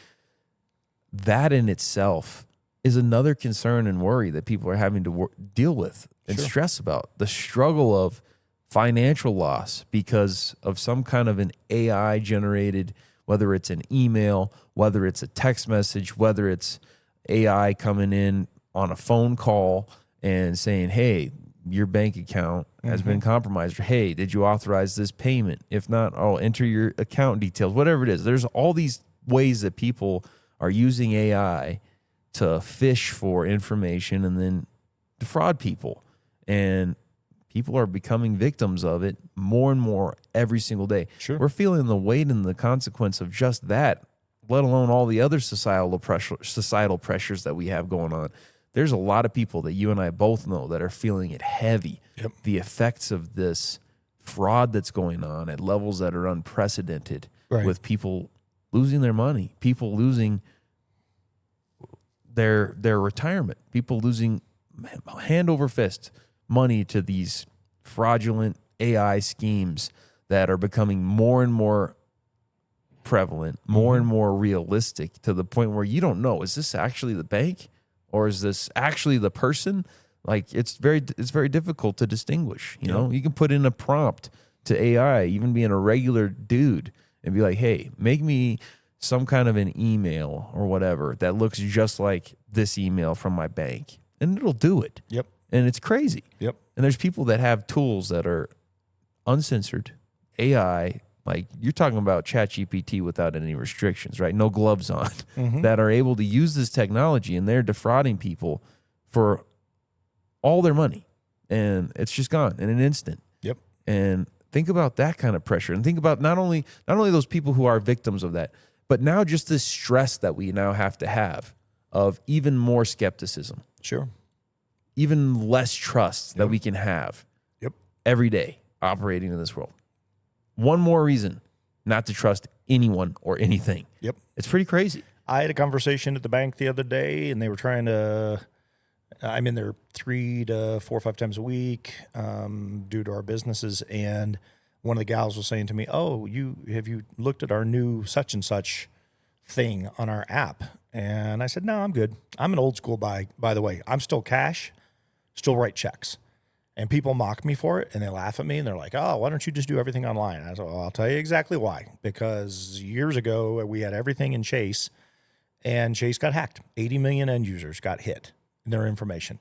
[SPEAKER 1] that in itself is another concern and worry that people are having to deal with and stress about. The struggle of financial loss because of some kind of an AI generated, whether it's an email, whether it's a text message, whether it's AI coming in on a phone call and saying, hey, your bank account has been compromised. Or, hey, did you authorize this payment? If not, enter your account details, whatever it is. There's all these ways that people are using AI to fish for information and then defraud people. And people are becoming victims of it more and more every single day.
[SPEAKER 2] Sure.
[SPEAKER 1] We're feeling the weight and the consequence of just that, let alone all the other societal pressures that we have going on. There's a lot of people that you and I both know that are feeling it heavy.
[SPEAKER 2] Yep.
[SPEAKER 1] The effects of this fraud that's going on at levels that are unprecedented, with people losing their money, people losing their retirement, people losing hand over fist money to these fraudulent AI schemes that are becoming more and more prevalent, more and more realistic, to the point where you don't know, is this actually the bank or is this actually the person? Like, it's very difficult to distinguish. You know, you can put in a prompt to AI, even being a regular dude, and be like, hey, make me some kind of an email or whatever that looks just like this email from my bank, and it'll do it.
[SPEAKER 2] Yep.
[SPEAKER 1] And it's crazy.
[SPEAKER 2] Yep.
[SPEAKER 1] And there's people that have tools that are uncensored, AI, like you're talking about ChatGPT without any restrictions, right? No gloves on, that are able to use this technology, and they're defrauding people for all their money. And it's just gone in an instant.
[SPEAKER 2] Yep.
[SPEAKER 1] And think about that kind of pressure, and think about not only those people who are victims of that, but now just this stress that we now have to have of even more skepticism.
[SPEAKER 2] Sure.
[SPEAKER 1] Even less trust that we can have every day operating in this world. One more reason not to trust anyone or anything.
[SPEAKER 2] Yep.
[SPEAKER 1] It's pretty crazy.
[SPEAKER 2] I had a conversation at the bank the other day, and they were trying to, I'm in there 3 to 4 or 5 times a week due to our businesses. And one of the gals was saying to me, oh, have you looked at our new such and such thing on our app? And I said, no, I'm good. I'm an old school by the way. I'm still cash, still write checks. And people mock me for it, and they laugh at me, and they're like, oh, why don't you just do everything online? I said, well, I'll tell you exactly why. Because years ago, we had everything in Chase, and Chase got hacked. 80 million end users got hit in their information.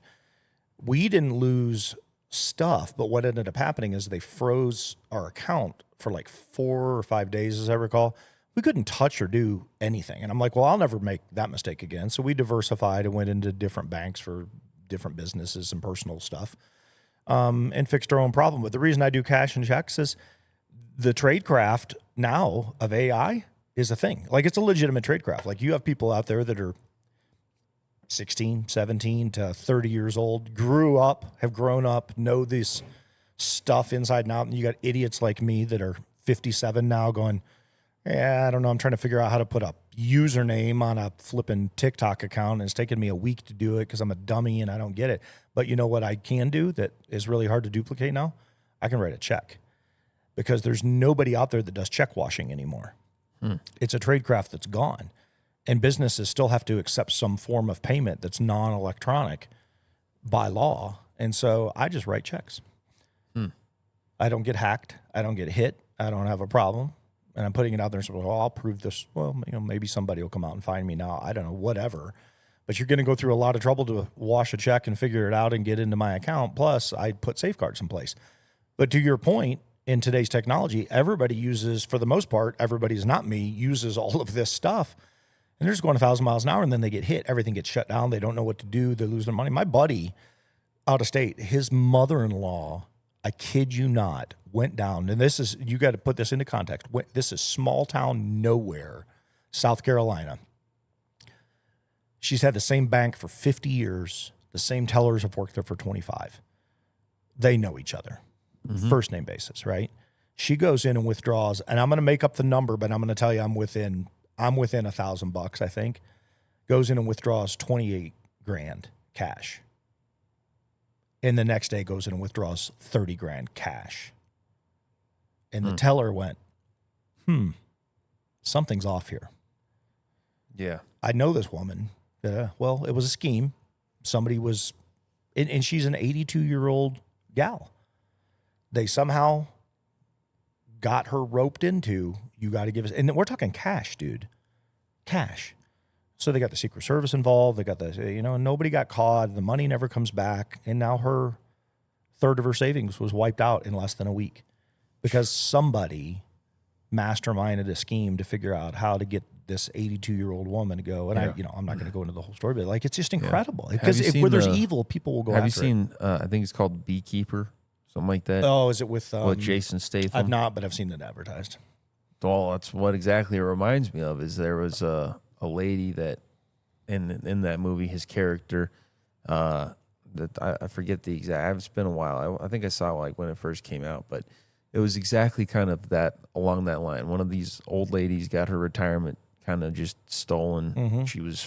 [SPEAKER 2] We didn't lose stuff, but what ended up happening is they froze our account for like 4 or 5 days, as I recall. We couldn't touch or do anything. And I'm like, well, I'll never make that mistake again. So we diversified and went into different banks for different businesses and personal stuff. And fixed our own problem. But the reason I do cash and checks is the tradecraft now of AI is a thing. Like, it's a legitimate tradecraft. Like, you have people out there that are 16, 17 to 30 years old, have grown up, know this stuff inside and out. And you got idiots like me that are 57 now going, I don't know. I'm trying to figure out how to put a username on a flipping TikTok account. And it's taken me a week to do it because I'm a dummy and I don't get it. But you know what I can do that is really hard to duplicate now? I can write a check, because there's nobody out there that does check washing anymore. It's a tradecraft that's gone, and businesses still have to accept some form of payment that's non-electronic by law. And so I just write checks. I don't get hacked. I don't get hit. I don't have a problem. And I'm putting it out there and saying, well, I'll prove this. Well, maybe somebody will come out and find me now. I don't know, whatever. But you're going to go through a lot of trouble to wash a check and figure it out and get into my account. Plus, I put safeguards in place. But to your point, in today's technology, everybody uses, for the most part, everybody's not me, uses all of this stuff. And they're just going 1,000 miles an hour, and then they get hit. Everything gets shut down. They don't know what to do. They lose their money. My buddy out of state, his mother-in-law, I kid you not, went down. And this is, you got to put this into context. This is small town nowhere, South Carolina. She's had the same bank for 50 years. The same tellers have worked there for 25. They know each other. First name basis, right? She goes in and withdraws, and I'm going to make up the number, but I'm going to tell you I'm within $1,000, I think. Goes in and withdraws 28 grand cash. And the next day goes in and withdraws 30 grand cash. And the teller went, something's off here.
[SPEAKER 1] Yeah.
[SPEAKER 2] I know this woman. Well, it was a scheme. Somebody was, and she's an 82-year-old gal. They somehow got her roped into, you got to give us, and we're talking cash, dude. Cash. So they got the Secret Service involved. They got the, nobody got caught. The money never comes back. And now her third of her savings was wiped out in less than a week because somebody masterminded a scheme to figure out how to get this 82-year-old woman to go. And I'm not going to go into the whole story, but like, it's just incredible because where there's evil, people will go after it.
[SPEAKER 1] Have you seen, I think it's called Beekeeper, something like that?
[SPEAKER 2] Oh, is it with
[SPEAKER 1] Jason Statham?
[SPEAKER 2] I've not, but I've seen it advertised.
[SPEAKER 1] Well, that's what exactly it reminds me of. Is there was a lady that in that movie, his character, that I forget the exact. It's been a while. I think I saw it like when it first came out, but it was exactly kind of that along that line. One of these old ladies got her retirement kind of just stolen. She was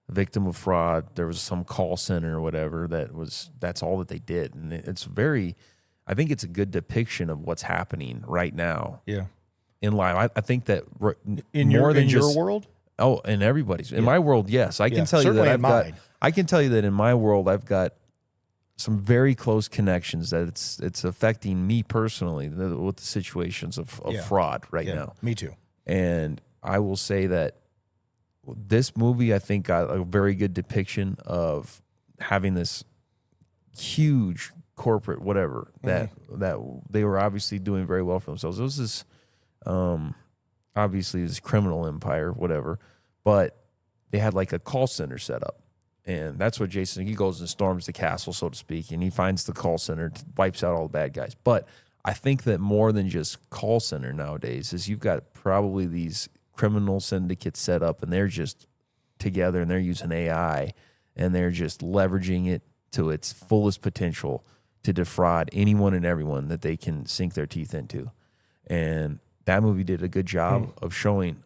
[SPEAKER 1] a victim of fraud. There was some call center or whatever that's all that they did, and it's very. I think it's a good depiction of what's happening right now.
[SPEAKER 2] Yeah.
[SPEAKER 1] In life, I think that
[SPEAKER 2] in
[SPEAKER 1] more than
[SPEAKER 2] your
[SPEAKER 1] just
[SPEAKER 2] world.
[SPEAKER 1] Oh, in everybody's. In my world, yes. I can tell you that I can tell you that in my world, I've got some very close connections that it's affecting me personally with the situations of fraud right now.
[SPEAKER 2] Me too.
[SPEAKER 1] And I will say that this movie, I think, got a very good depiction of having this huge corporate whatever that they were obviously doing very well for themselves. It was this obviously this criminal empire, whatever, but they had like a call center set up. And that's what Jason, he goes and storms the castle, so to speak, and he finds the call center, wipes out all the bad guys. But I think that more than just call center nowadays is you've got probably these criminal syndicates set up, and they're just together, and they're using AI, and they're just leveraging it to its fullest potential to defraud anyone and everyone that they can sink their teeth into. And that movie did a good job of showing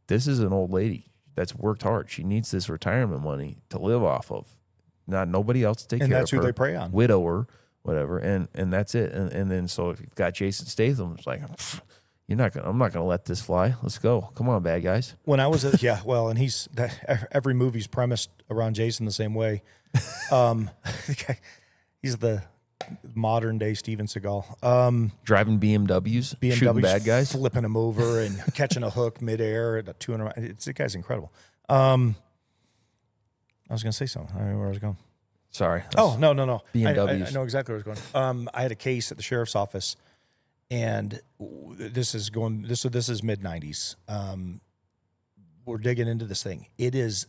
[SPEAKER 1] this is an old lady that's worked hard. She needs this retirement money to live off of. Not nobody else to take care of her.
[SPEAKER 2] And that's who they prey on.
[SPEAKER 1] Widower, whatever. And that's it. And then so if you've got Jason Statham, it's like, I'm not gonna let this fly. Let's go. Come on, bad guys.
[SPEAKER 2] When I was and every movie's premised around Jason the same way. He's the modern day Steven Seagal.
[SPEAKER 1] Driving BMWs, shooting bad guys,
[SPEAKER 2] flipping them over and catching a hook midair at 200. The guy's incredible. I was going to say something. I don't know where I was going.
[SPEAKER 1] Sorry.
[SPEAKER 2] No.
[SPEAKER 1] BMWs.
[SPEAKER 2] I know exactly where I was going. I had a case at the sheriff's office, and this is mid 90s. We're digging into this thing. It is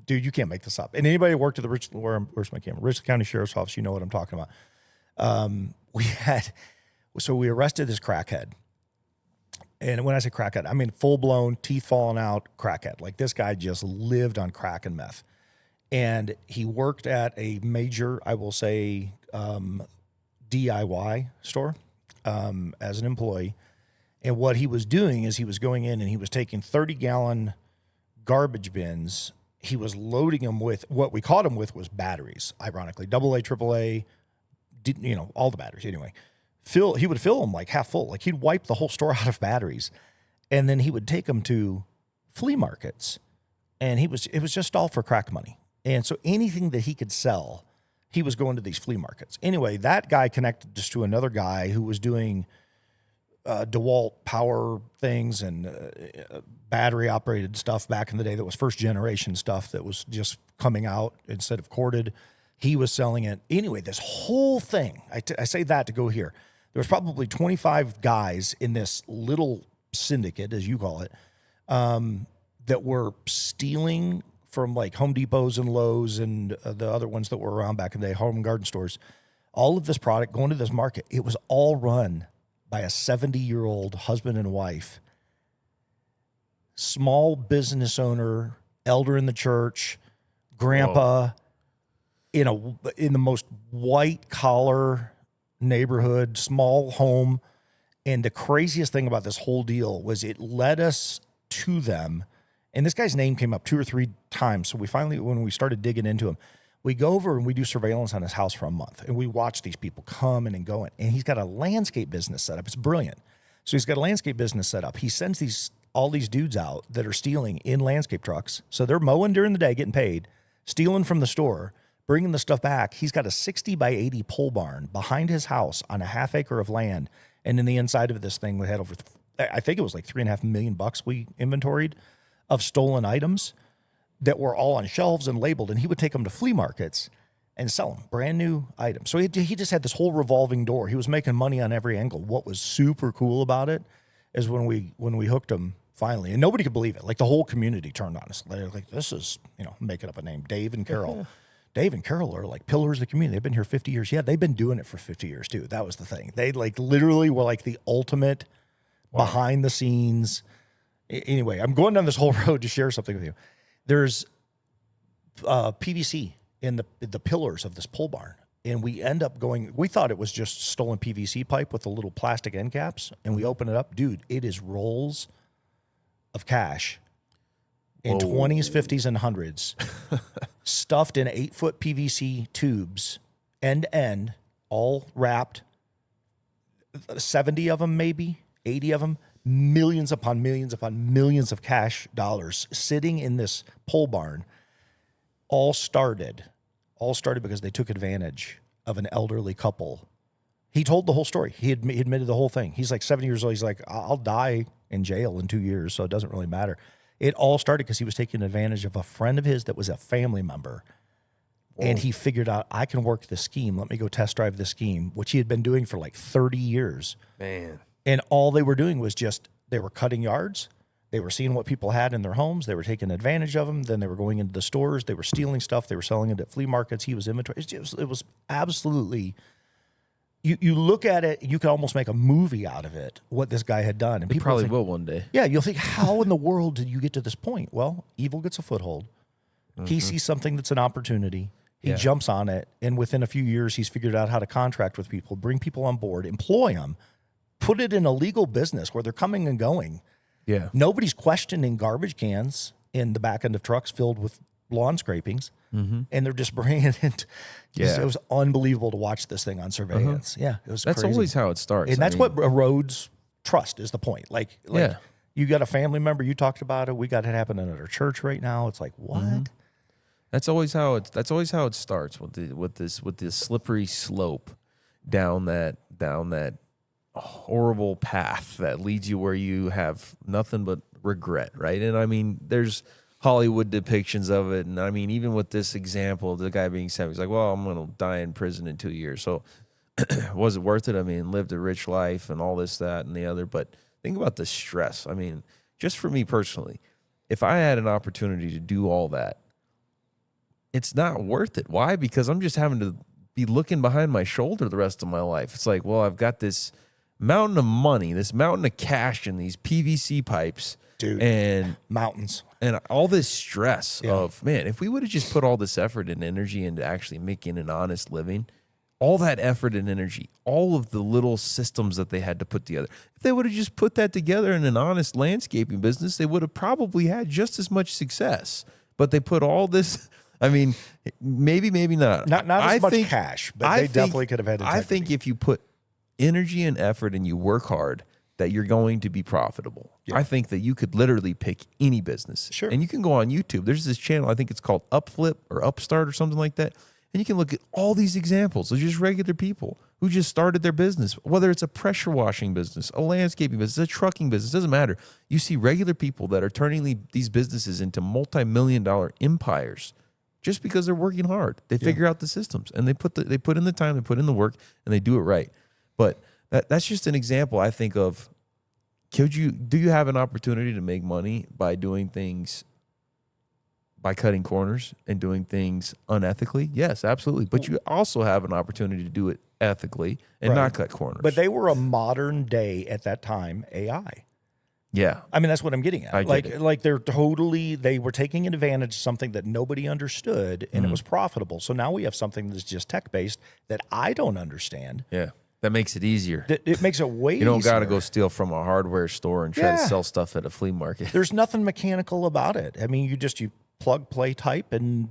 [SPEAKER 2] dude, you can't make this up. And anybody who worked at the where's my camera? Richland County Sheriff's Office, you know what I'm talking about. We arrested this crackhead. And when I say crackhead, I mean full blown, teeth falling out crackhead. Like this guy just lived on crack and meth. And he worked at a major, I will say, DIY store as an employee. And what he was doing is he was going in and he was taking 30-gallon garbage bins. He was loading them with, what we caught him with was batteries, ironically, AA, AAA, all the batteries anyway. He would fill them like half full. Like he'd wipe the whole store out of batteries, and then he would take them to flea markets, and it was just all for crack money. And so anything that he could sell, he was going to these flea markets. Anyway, that guy connected us to another guy who was doing DeWalt power things and battery operated stuff back in the day that was first generation stuff that was just coming out instead of corded. He was selling it. Anyway, this whole thing, I say that to go here. There was probably 25 guys in this little syndicate, as you call it, that were stealing from like Home Depots and Lowe's and the other ones that were around back in the day, home and garden stores. All of this product going to this market, it was all run by a 70-year-old husband and wife, small business owner, elder in the church, grandpa, in the most white collar neighborhood, small home. And the craziest thing about this whole deal was it led us to them. And this guy's name came up 2 or 3 times. So we finally, when we started digging into him, we go over and we do surveillance on his house for a month. And we watch these people coming and going. And he's got a landscape business set up. It's brilliant. So he's got a landscape business set up. He sends all these dudes out that are stealing in landscape trucks. So they're mowing during the day, getting paid, stealing from the store, bringing the stuff back. He's got a 60 by 80 pole barn behind his house on a half acre of land. And in the inside of this thing, we had over, I think it was like $3.5 million we inventoried of stolen items that were all on shelves and labeled. And he would take them to flea markets and sell them, brand new items. So he just had this whole revolving door. He was making money on every angle. What was super cool about it is when we hooked him finally, and nobody could believe it. Like the whole community turned on us. They're like, this is, making up a name, Dave and Carol. Dave and Carol are like pillars of the community. They've been here 50 years. Yeah, they've been doing it for 50 years too. That was the thing. They like literally were like the ultimate behind the scenes. Anyway, I'm going down this whole road to share something with you. There's PVC in the pillars of this pole barn. And we end up we thought it was just stolen PVC pipe with the little plastic end caps. And we open it up. Dude, it is rolls of cash in 20s, 50s, and 100s, stuffed in 8-foot PVC tubes, end to end, all wrapped, 70 of them maybe, 80 of them, millions upon millions upon millions of cash dollars sitting in this pole barn. All started because they took advantage of an elderly couple. He told the whole story. He admitted the whole thing. He's like 70 years old. He's like, I'll die in jail in 2 years, so it doesn't really matter. It all started because he was taking advantage of a friend of his that was a family member. Whoa. And he figured out, I can work this scheme. Let me go test drive this scheme, which he had been doing for like 30 years.
[SPEAKER 1] Man.
[SPEAKER 2] And all they were doing was they were cutting yards. They were seeing what people had in their homes. They were taking advantage of them. Then they were going into the stores. They were stealing stuff. They were selling it at flea markets. He was inventory. It was absolutely, you look at it, you can almost make a movie out of it, what this guy had done. And
[SPEAKER 1] people probably will one day.
[SPEAKER 2] Yeah, you'll think, how in the world did you get to this point? Well, evil gets a foothold. Mm-hmm. He sees something that's an opportunity. He jumps on it. And within a few years, he's figured out how to contract with people, bring people on board, employ them, put it in a legal business where they're coming and going.
[SPEAKER 1] Yeah.
[SPEAKER 2] Nobody's questioning garbage cans in the back end of trucks filled with lawn scrapings. Mm-hmm. And they're just bringing it in. It was unbelievable to watch this thing on surveillance. Yeah, it was
[SPEAKER 1] That's
[SPEAKER 2] crazy.
[SPEAKER 1] always how it starts.
[SPEAKER 2] And that's what erodes trust is the point. Like you got a family member, you talked about it. We got it happening at our church right now. It's like, what? Mm-hmm.
[SPEAKER 1] That's always how it starts with this slippery slope down that horrible path that leads you where you have nothing but regret, right? And I mean, there's Hollywood depictions of it, and I mean, even with this example, the guy being 70, he's like, well, I'm going to die in prison in 2 years. So was it worth it? I mean, lived a rich life and all this, that, and the other. But think about the stress. I mean, just for me personally, if I had an opportunity to do all that, it's not worth it. Why? Because I'm just having to be looking behind my shoulder the rest of my life. It's like, well, I've got this mountain of money, this mountain of cash in these PVC pipes.
[SPEAKER 2] Dude,
[SPEAKER 1] and
[SPEAKER 2] mountains.
[SPEAKER 1] And all this stress of, man, if we would have just put all this effort and energy into actually making an honest living, all that effort and energy, all of the little systems that they had to put together, if they would have just put that together in an honest landscaping business, they would have probably had just as much success. But they put all this I mean, maybe not.
[SPEAKER 2] Not
[SPEAKER 1] I
[SPEAKER 2] as much
[SPEAKER 1] think-
[SPEAKER 2] cash, but
[SPEAKER 1] I
[SPEAKER 2] they
[SPEAKER 1] think-
[SPEAKER 2] definitely could have had integrity.
[SPEAKER 1] I think if you put energy and effort and you work hard, that you're going to be profitable.
[SPEAKER 2] Yeah.
[SPEAKER 1] I think that you could literally pick any business.
[SPEAKER 2] Sure.
[SPEAKER 1] And you can go on YouTube. There's this channel, I think it's called Upflip or Upstart or something like that. And you can look at all these examples of just regular people who just started their business, whether it's a pressure washing business, a landscaping business, a trucking business, doesn't matter. You see regular people that are turning these businesses into multi-million-dollar empires just because they're working hard. They figure out the systems and they put in the time, they put in the work, and they do it right. But that's just an example, I think, of do you have an opportunity to make money by doing things, by cutting corners and doing things unethically? Yes, absolutely. But you also have an opportunity to do it ethically and not cut corners.
[SPEAKER 2] But they were a modern day at that time AI.
[SPEAKER 1] yeah,
[SPEAKER 2] I mean, that's what I'm getting at.
[SPEAKER 1] I get it.
[SPEAKER 2] Like they were taking advantage of something that nobody understood and it was profitable. So now we have something that's just tech based that I don't understand.
[SPEAKER 1] yeah. That makes it easier.
[SPEAKER 2] It makes it way
[SPEAKER 1] You don't got to
[SPEAKER 2] easier.
[SPEAKER 1] go steal from a hardware store and try to
[SPEAKER 2] Yeah.
[SPEAKER 1] sell stuff at a flea market.
[SPEAKER 2] There's nothing mechanical about it. I mean, you plug, play, type, and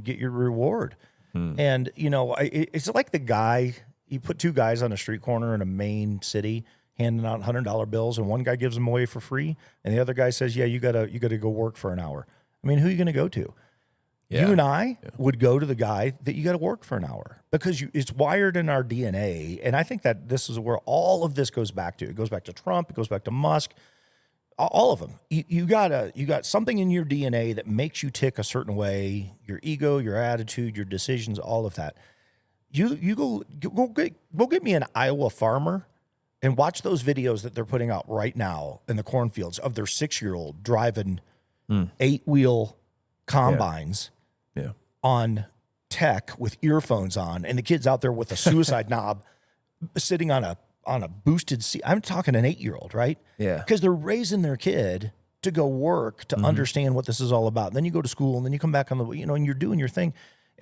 [SPEAKER 2] get your reward. And it's like the guy. You put two guys on a street corner in a main city handing out $100 bills, and one guy gives them away for free, and the other guy says, "Yeah, you gotta go work for an hour." I mean, who are you going to go to?
[SPEAKER 1] Yeah.
[SPEAKER 2] You and I would go to the guy that you got to work for an hour because it's wired in our DNA. And I think that this is where all of this goes back to. It goes back to Trump. It goes back to Musk. All of them. You got something in your DNA that makes you tick a certain way. Your ego, your attitude, your decisions, all of that. You go get me an Iowa farmer and watch those videos that they're putting out right now in the cornfields of their 6-year-old driving 8-wheel combines.
[SPEAKER 1] Yeah.
[SPEAKER 2] On tech with earphones on, and the kid's out there with a suicide knob sitting on a boosted seat. I'm talking an 8-year-old, right?
[SPEAKER 1] Yeah.
[SPEAKER 2] Because they're raising their kid to go work to understand what this is all about. And then you go to school, and then you come back on the and you're doing your thing.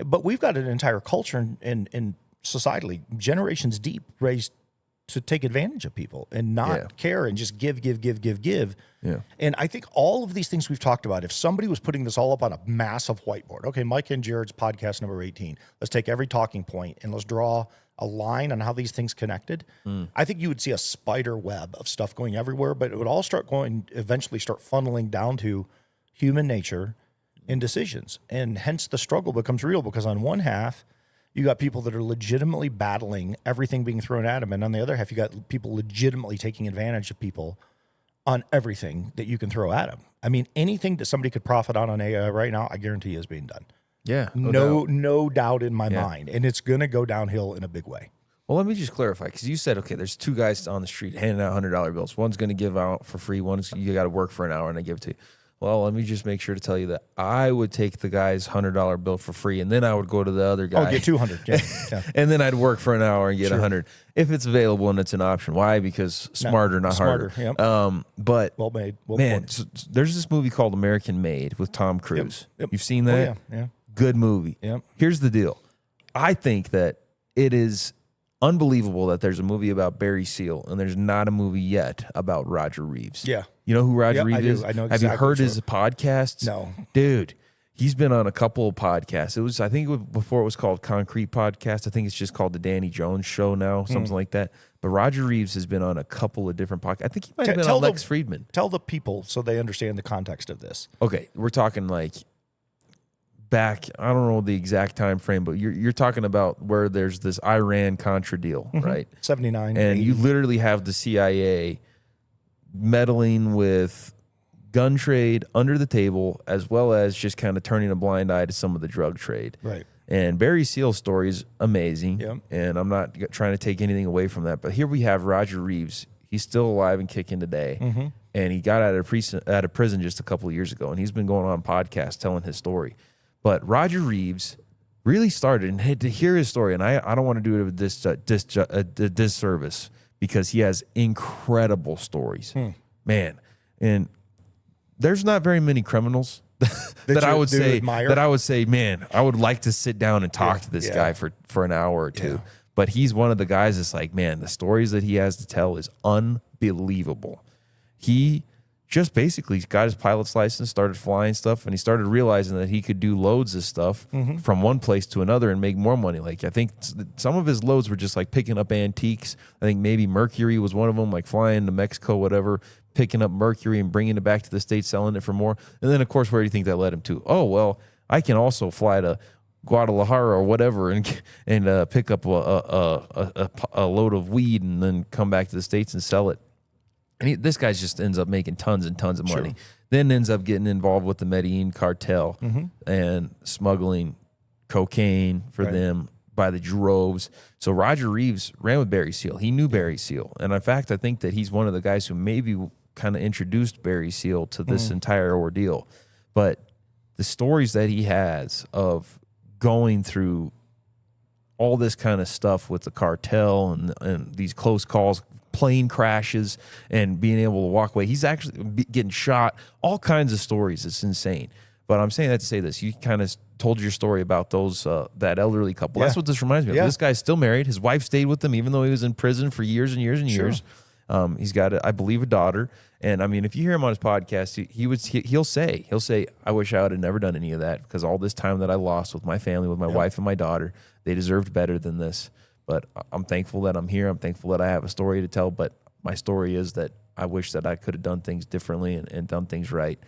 [SPEAKER 2] But we've got an entire culture and societally, generations deep, raised to take advantage of people and not care and just give.
[SPEAKER 1] Yeah.
[SPEAKER 2] And I think all of these things we've talked about, if somebody was putting this all up on a massive whiteboard, okay, Mike and Jared's podcast number 18, let's take every talking point and let's draw a line on how these things connected. I think you would see a spider web of stuff going everywhere, but it would all eventually start funneling down to human nature and decisions. And hence the struggle becomes real because on one half, you got people that are legitimately battling everything being thrown at them. And on the other half, you got people legitimately taking advantage of people on everything that you can throw at them. I mean, anything that somebody could profit on AI right now, I guarantee is being done.
[SPEAKER 1] Yeah.
[SPEAKER 2] No doubt in my mind. And it's going to go downhill in a big way.
[SPEAKER 1] Well, let me just clarify, because you said, okay, there's two guys on the street handing out $100 bills. One's going to give out for free. One's you got to work for an hour and they give it to you. Well, let me just make sure to tell you that I would take the guy's $100 bill for free, and then I would go to the other guy.
[SPEAKER 2] Oh, get 200. Yeah.
[SPEAKER 1] And then I'd work for an hour and get 100 if it's available and it's an option. Why? Because smarter, not harder.
[SPEAKER 2] Yep.
[SPEAKER 1] But
[SPEAKER 2] Well made. Well
[SPEAKER 1] man,
[SPEAKER 2] put.
[SPEAKER 1] so there's this movie called American Made with Tom Cruise.
[SPEAKER 2] Yep.
[SPEAKER 1] You've seen that?
[SPEAKER 2] Oh, yeah.
[SPEAKER 1] Good movie.
[SPEAKER 2] Yep.
[SPEAKER 1] Here's the deal. I think that it is unbelievable that there's a movie about Barry Seal and there's not a movie yet about Roger Reeves.
[SPEAKER 2] Yeah.
[SPEAKER 1] You know who Roger
[SPEAKER 2] Yep,
[SPEAKER 1] Reeves
[SPEAKER 2] I do.
[SPEAKER 1] is?
[SPEAKER 2] I know
[SPEAKER 1] Have you
[SPEAKER 2] exactly
[SPEAKER 1] heard
[SPEAKER 2] what
[SPEAKER 1] his
[SPEAKER 2] you're-
[SPEAKER 1] podcasts?
[SPEAKER 2] No.
[SPEAKER 1] Dude, he's been on a couple of podcasts. It was, I think before it was called Concrete Podcast. I think it's just called the Danny Jones Show now, something like that. But Roger Reeves has been on a couple of different podcasts. I think he might have been on Lex Friedman.
[SPEAKER 2] Tell the people so they understand the context of this.
[SPEAKER 1] Okay, we're talking like back, I don't know the exact time frame, but you're talking about where there's this Iran-Contra deal, right?
[SPEAKER 2] 79.
[SPEAKER 1] And
[SPEAKER 2] 80.
[SPEAKER 1] you literally have the CIA meddling with gun trade under the table, as well as just kind of turning a blind eye to some of the drug trade.
[SPEAKER 2] Right.
[SPEAKER 1] And Barry Seal's story is amazing.
[SPEAKER 2] Yep.
[SPEAKER 1] And I'm not trying to take anything away from that. But here we have Roger Reeves. He's still alive and kicking today. And he got out of prison just a couple of years ago. And he's been going on podcasts telling his story. But Roger Reeves really started, and to hear his story, and I don't want to do it a disservice because he has incredible stories. Man. And there's not very many criminals that I would say, man, I would like to sit down and talk to this guy for an hour or two.
[SPEAKER 2] Yeah.
[SPEAKER 1] But he's one of the guys that's like, man, the stories that he has to tell is unbelievable. He just basically got his pilot's license, started flying stuff, and he started realizing that he could do loads of stuff from one place to another and make more money. Like I think some of his loads were just like picking up antiques. I think maybe mercury was one of them, like flying to Mexico, whatever, picking up mercury and bringing it back to the States, selling it for more. And then, of course, where do you think that led him to? Oh, well, I can also fly to Guadalajara or whatever and pick up a load of weed and then come back to the States and sell it. And this guy just ends up making tons and tons of money.
[SPEAKER 2] Sure.
[SPEAKER 1] Then ends up getting involved with the Medellin cartel and smuggling cocaine for them by the droves. So Roger Reeves ran with Barry Seal. He knew Barry Seal. And in fact, I think that he's one of the guys who maybe kind of introduced Barry Seal to this entire ordeal. But the stories that he has of going through all this kind of stuff with the cartel and these close calls, plane crashes, and being able to walk away. He's actually getting shot, all kinds of stories. It's insane. But I'm saying that to say this. You kind of told your story about those that elderly couple. That's what this reminds me of. This guy's still married. His wife stayed with him even though he was in prison for years and years and years. He's got, I believe, a daughter. And I mean, if you hear him on his podcast, he'll say, I wish I would have never done any of that because all this time that I lost with my family, with my wife and my daughter, they deserved better than this. But I'm thankful that I'm here. I'm thankful that I have a story to tell. But my story is that I wish that I could have done things differently and done things right.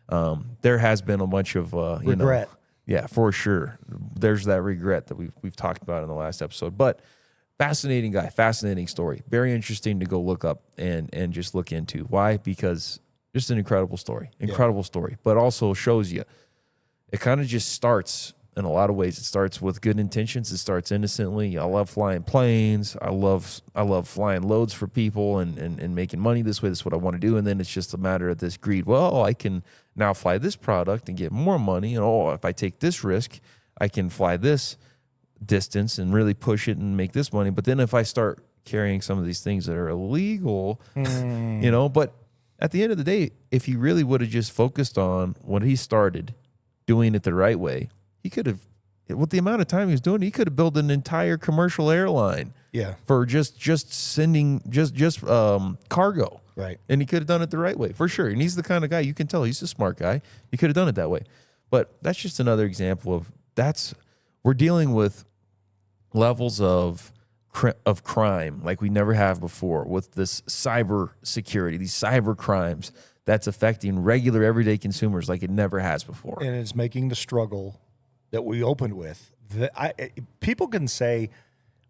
[SPEAKER 1] There has been a bunch of
[SPEAKER 2] regret.
[SPEAKER 1] Yeah, for sure. There's that regret that we've talked about in the last episode. But fascinating guy, fascinating story. Very interesting to go look up and just look into. Why? Because just an incredible story. But also shows you it kind of just starts in a lot of ways. It starts with good intentions. It starts innocently. I love flying planes. I love flying loads for people and making money this way. That's what I want to do. And then it's just a matter of this greed. Well, I can now fly this product and get more money. And if I take this risk, I can fly this distance and really push it and make this money. But then if I start carrying some of these things that are illegal, but at the end of the day, if he really would have just focused on what he started, doing it the right way, he could have, with the amount of time he was doing, he could have built an entire commercial airline.
[SPEAKER 2] Yeah.
[SPEAKER 1] For just sending cargo.
[SPEAKER 2] Right.
[SPEAKER 1] And he could have done it the right way, for sure. And he's the kind of guy, you can tell he's a smart guy. He could have done it that way. But that's just another example of we're dealing with levels of crime like we never have before with this cyber security, these cyber crimes that's affecting regular everyday consumers like it never has before.
[SPEAKER 2] And it's making the struggle that we opened with. People can say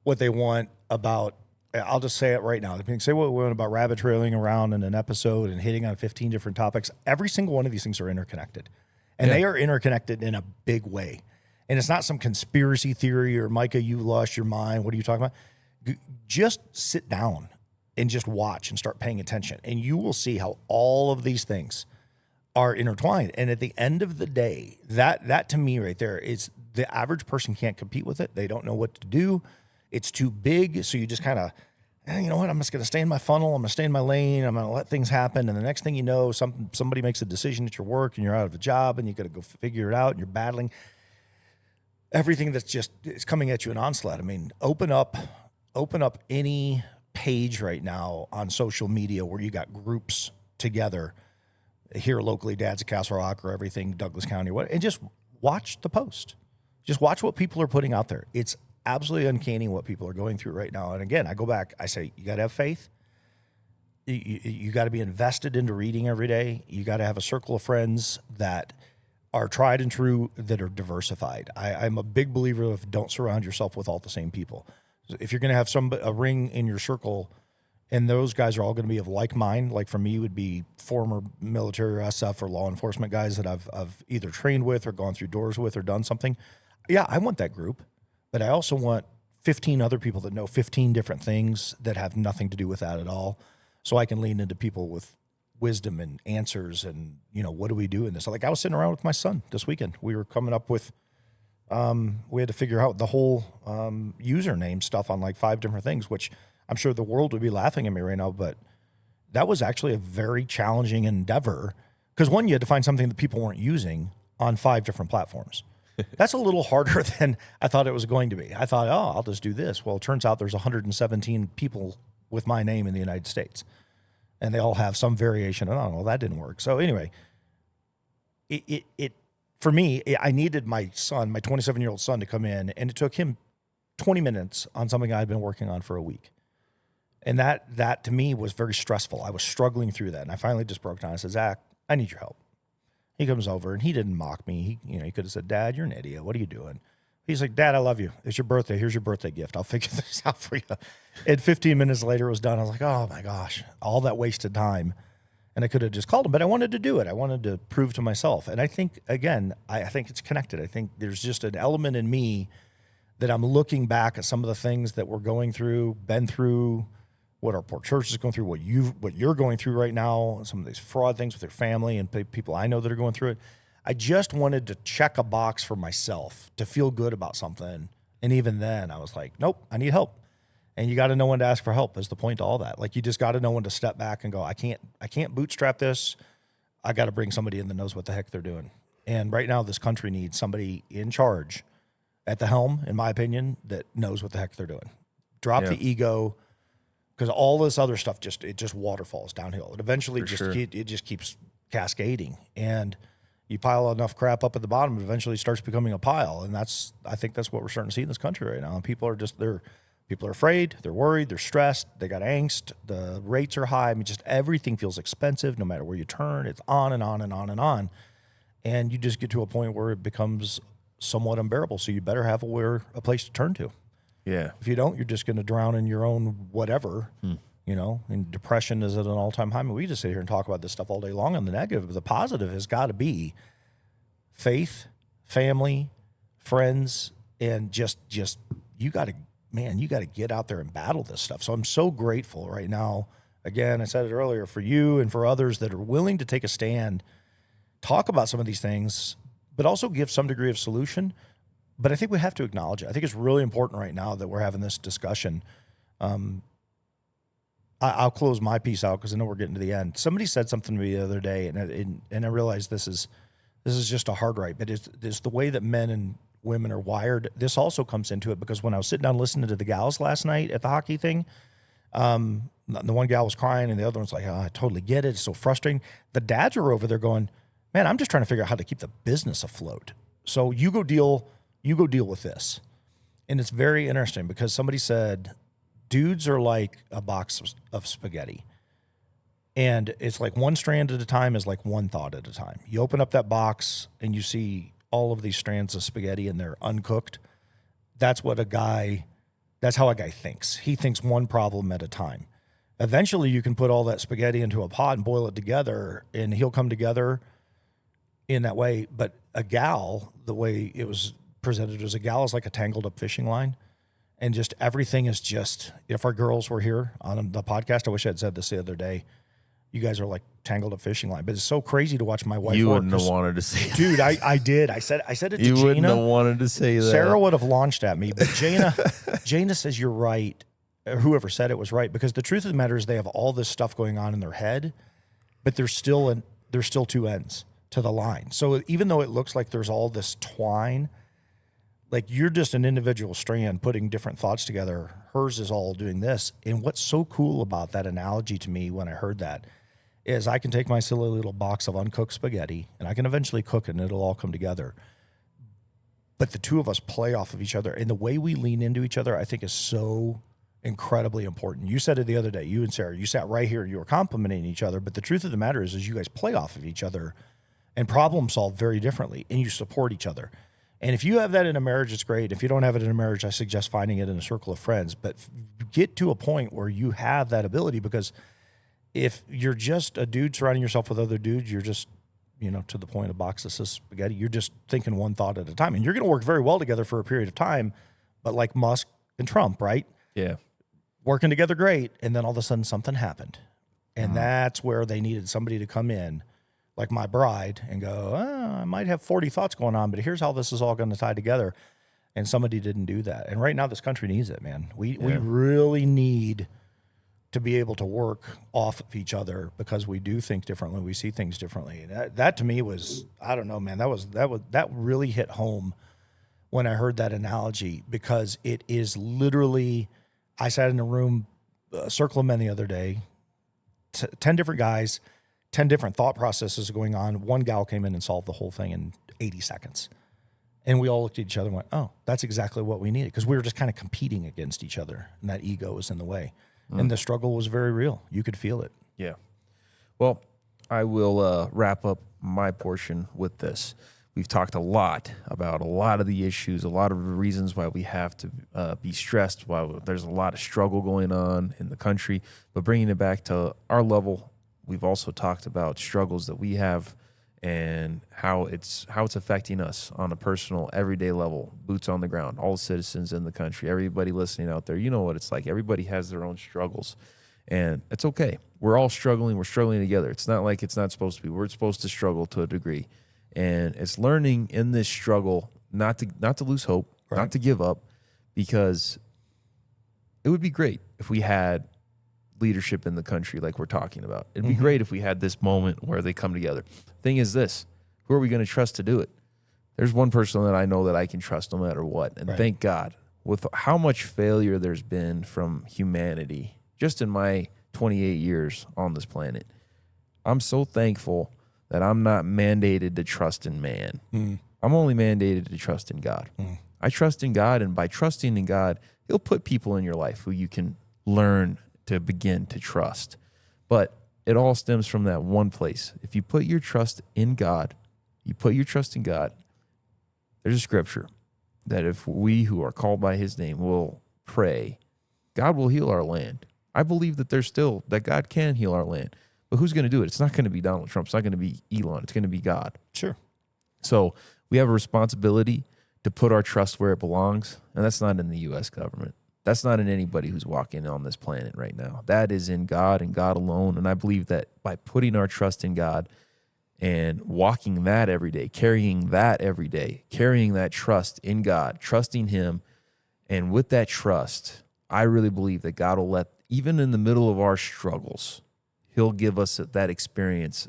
[SPEAKER 2] what they want about, I'll just say it right now. They can say what they want about rabbit trailing around in an episode and hitting on 15 different topics. Every single one of these things are interconnected. And they are interconnected in a big way. And it's not some conspiracy theory or, Micah, you lost your mind. What are you talking about? Just sit down and just watch and start paying attention. And you will see how all of these things are intertwined. And at the end of the day, that to me right there is the average person can't compete with it. They don't know what to do. It's too big. So you just kind of, you know what? I'm just going to stay in my funnel. I'm going to stay in my lane. I'm going to let things happen. And the next thing you know, somebody makes a decision at your work and you're out of a job and you got to go figure it out and you're battling everything it's coming at you in onslaught. I mean, open up any page right now on social media where you got groups together here locally, Dad's at Castle Rock or everything, Douglas County, and just watch the post. Just watch what people are putting out there. It's absolutely uncanny what people are going through right now. And again, I go back, I say, you got to have faith. You got to be invested into reading every day. You got to have a circle of friends that are tried and true, that are diversified. I'm a big believer of don't surround yourself with all the same people. If you're going to have a ring in your circle, and those guys are all going to be of like mind, like for me would be former military or SF or law enforcement guys that I've either trained with or gone through doors with or done something. Yeah, I want that group, but I also want 15 other people that know 15 different things that have nothing to do with that at all. So I can lean into people with wisdom and answers and, what do we do in this? Like I was sitting around with my son this weekend. We were coming up with, we had to figure out the whole username stuff on like 5 different things, which I'm sure the world would be laughing at me right now, but that was actually a very challenging endeavor because one, you had to find something that people weren't using on 5 different platforms. That's a little harder than I thought it was going to be. I thought, I'll just do this. Well, it turns out there's 117 people with my name in the United States. and they all have some variation. Oh, well, that didn't work. So anyway, it for me, I needed my son, my 27-year-old son, to come in, and it took him 20 minutes on something I'd been working on for a week. And that to me was very stressful. I was struggling through that. And I finally just broke down. I said, Zach, I need your help. He comes over and he didn't mock me. He could have said, Dad, you're an idiot. What are you doing? He's like, Dad, I love you. It's your birthday. Here's your birthday gift. I'll figure this out for you. And 15 minutes later it was done. I was like, oh my gosh, all that wasted time. And I could have just called him, but I wanted to do it. I wanted to prove to myself. And I think, again, I think it's connected. I think there's just an element in me that I'm looking back at some of the things that we're going through, been through, what our poor church is going through, what you're going through right now, some of these fraud things with your family and people I know that are going through it. I just wanted to check a box for myself to feel good about something. And even then I was like, nope, I need help. And you got to know when to ask for help is the point to all that. Like, you just got to know when to step back and go, I can't bootstrap this. I got to bring somebody in that knows what the heck they're doing. And right now this country needs somebody in charge at the helm, in my opinion, that knows what the heck they're doing. Drop the ego, because all this other stuff just waterfalls downhill. It eventually it just keeps cascading, and you pile enough crap up at the bottom, it eventually starts becoming a pile. And I think that's what we're starting to see in this country right now. And people are afraid, they're worried, they're stressed, they got angst, the rates are high. I mean, just everything feels expensive no matter where you turn. It's on and on and on and on. And you just get to a point where it becomes somewhat unbearable. So you better have a place to turn to.
[SPEAKER 1] Yeah.
[SPEAKER 2] If you don't, you're just going to drown in your own whatever, and depression is at an all-time high. I mean, we just sit here and talk about this stuff all day long on the negative, but the positive has got to be faith, family, friends, and just you got to get out there and battle this stuff. So I'm so grateful right now. Again, I said it earlier, for you and for others that are willing to take a stand, talk about some of these things, but also give some degree of solution. But I think we have to acknowledge it. I think it's really important right now that we're having this discussion. I'll close my piece out because I know we're getting to the end. Somebody said something to me the other day, and I realized this is just a hard right, but it's the way that men and women are wired. This also comes into it because when I was sitting down listening to the gals last night at the hockey thing, the one gal was crying and the other one's like, oh, I totally get it. It's so frustrating. The dads are over there going, man, I'm just trying to figure out how to keep the business afloat. So you go deal with this. And it's very interesting because somebody said, dudes are like a box of spaghetti. And it's like one strand at a time is like one thought at a time. You open up that box and you see all of these strands of spaghetti and they're uncooked. That's how a guy thinks. He thinks one problem at a time. Eventually you can put all that spaghetti into a pot and boil it together and he'll come together in that way. But a gal, the way it was presented as a gal, is like a tangled up fishing line. And just everything is just, if our girls were here on the podcast, I wish I'd said this the other day, you guys are like tangled up fishing line. But it's so crazy to watch my wife
[SPEAKER 1] You
[SPEAKER 2] work.
[SPEAKER 1] wouldn't have wanted to say that.
[SPEAKER 2] Dude, I did. I said it to
[SPEAKER 1] You
[SPEAKER 2] Jana.
[SPEAKER 1] wouldn't have wanted to say that.
[SPEAKER 2] Sarah would have launched at me, but Jana says you're right. Whoever said it was right, because the truth of the matter is they have all this stuff going on in their head, but there's still two ends to the line. So even though it looks like there's all this twine, like you're just an individual strand putting different thoughts together. Hers is all doing this. And what's so cool about that analogy to me when I heard that is I can take my silly little box of uncooked spaghetti and I can eventually cook it and it'll all come together. But the two of us play off of each other. And the way we lean into each other, I think, is so incredibly important. You said it the other day, you and Sarah, you sat right here and you were complimenting each other. But the truth of the matter is you guys play off of each other and problem solve very differently, and you support each other. And if you have that in a marriage, it's great. If you don't have it in a marriage, I suggest finding it in a circle of friends. But get to a point where you have that ability, because if you're just a dude surrounding yourself with other dudes, you're just, to the point of boxes of spaghetti, you're just thinking one thought at a time. And you're going to work very well together for a period of time, but like Musk and Trump, right?
[SPEAKER 1] Yeah.
[SPEAKER 2] Working together great, and then all of a sudden something happened. And that's where they needed somebody to come in, like my bride, and go, I might have 40 thoughts going on, but here's how this is all going to tie together. And somebody didn't do that. And right now this country needs it, man. We really need to be able to work off of each other, because we do think differently. We see things differently. And that to me was, I don't know, man, that really hit home when I heard that analogy, because it is literally, I sat in a room, a circle of men the other day, 10 different guys, 10 different thought processes going on. One gal came in and solved the whole thing in 80 seconds. And we all looked at each other and went, oh, that's exactly what we needed. Because we were just kind of competing against each other, and that ego was in the way. And the struggle was very real. You could feel it.
[SPEAKER 1] Yeah. Well, I will wrap up my portion with this. We've talked a lot about a lot of the issues, a lot of the reasons why we have to be stressed, why there's a lot of struggle going on in the country. But bringing it back to our level, we've also talked about struggles that we have and how it's affecting us on a personal, everyday level, boots on the ground, all citizens in the country, everybody listening out there. You know what it's like. Everybody has their own struggles, and it's okay. We're all struggling. We're struggling together. It's not like it's not supposed to be. We're supposed to struggle to a degree, and it's learning in this struggle not to lose hope,
[SPEAKER 2] Right.
[SPEAKER 1] not to give up, because it would be great if we had leadership in the country like we're talking about. It'd be great if we had this moment where they come together. Thing is this, who are we going to trust to do it? There's one person that I know that I can trust no matter what. And
[SPEAKER 2] Right.
[SPEAKER 1] thank God, with how much failure there's been from humanity just in my 28 years on this planet, I'm so thankful that I'm not mandated to trust in man. I'm only mandated to trust in God. I trust in God, and by trusting in God, he'll put people in your life who you can learn to begin to trust. But it all stems from that one place. If you put your trust in God, there's a scripture that if we who are called by his name will pray, God will heal our land. I believe that God can heal our land. But who's going to do it? It's not going to be Donald Trump. It's not going to be Elon. It's going to be God.
[SPEAKER 2] Sure.
[SPEAKER 1] So we have a responsibility to put our trust where it belongs, and that's not in the U.S. government. That's not in anybody who's walking on this planet right now. That is in God and God alone. And I believe that by putting our trust in God and walking that every day, carrying that every day, carrying that trust in God, trusting him, and with that trust, I really believe that God will even in the middle of our struggles, he'll give us that experience.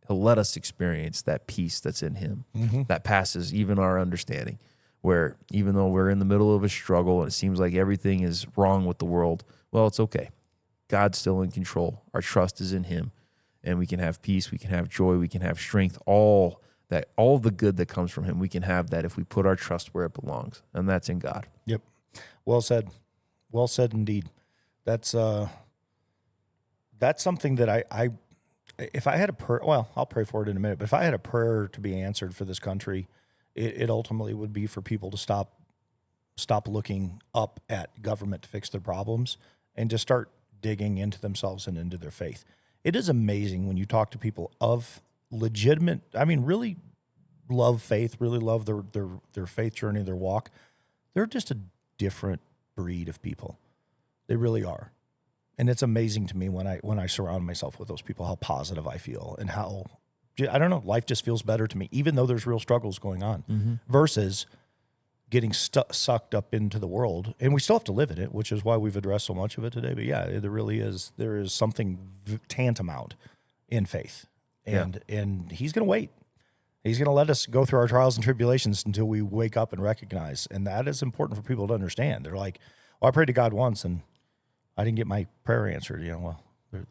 [SPEAKER 1] He'll let us experience that peace that's in him that passes even our understanding. Where even though we're in the middle of a struggle and it seems like everything is wrong with the world, well, it's okay. God's still in control. Our trust is in him, and we can have peace, we can have joy, we can have strength, all the good that comes from him. We can have that if we put our trust where it belongs, and that's in God.
[SPEAKER 2] Yep. Well said. Well said indeed. That's something that I if I had a prayer, well, I'll pray for it in a minute, but if I had a prayer to be answered for this country, it ultimately would be for people to stop looking up at government to fix their problems and just start digging into themselves and into their faith. It is amazing when you talk to people of legitimate, really love faith, really love their faith journey, their walk. They're just a different breed of people. They really are. And it's amazing to me when I surround myself with those people, how positive I feel and how, I don't know, life just feels better to me, even though there's real struggles going on, versus getting sucked up into the world. And we still have to live in it, which is why we've addressed so much of it today. But yeah, there is something tantamount in faith. And he's going to wait. He's going to let us go through our trials and tribulations until we wake up and recognize. And that is important for people to understand. They're like, well, I prayed to God once and I didn't get my prayer answered. Well,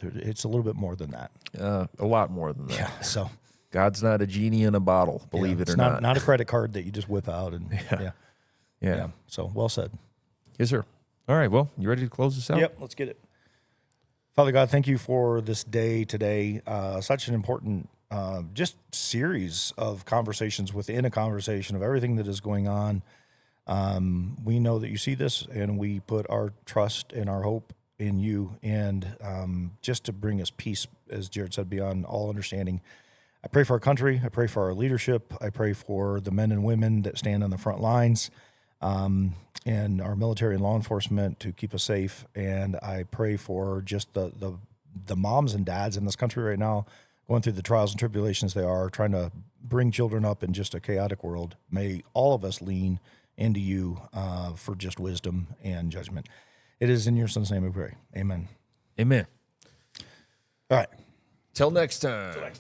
[SPEAKER 2] it's a little bit more than that.
[SPEAKER 1] A lot more than that.
[SPEAKER 2] Yeah. So
[SPEAKER 1] God's not a genie in a bottle, believe it or not.
[SPEAKER 2] Not a credit card that you just whip out. And yeah. So well said.
[SPEAKER 1] Yes, sir. All right. Well, you ready to close this out?
[SPEAKER 2] Yep. Let's get it. Father God, thank you for this day today. Such an important just series of conversations within a conversation of everything that is going on. We know that you see this, and we put our trust and our hope in you, and just to bring us peace, as Jared said, beyond all understanding. I pray for our country. I pray for our leadership. I pray for the men and women that stand on the front lines, and our military and law enforcement to keep us safe. And I pray for just the moms and dads in this country right now, going through the trials and tribulations they are, trying to bring children up in just a chaotic world. May all of us lean into you for just wisdom and judgment. It is in your son's name we pray. Amen.
[SPEAKER 1] Amen.
[SPEAKER 2] All right.
[SPEAKER 1] Till next time.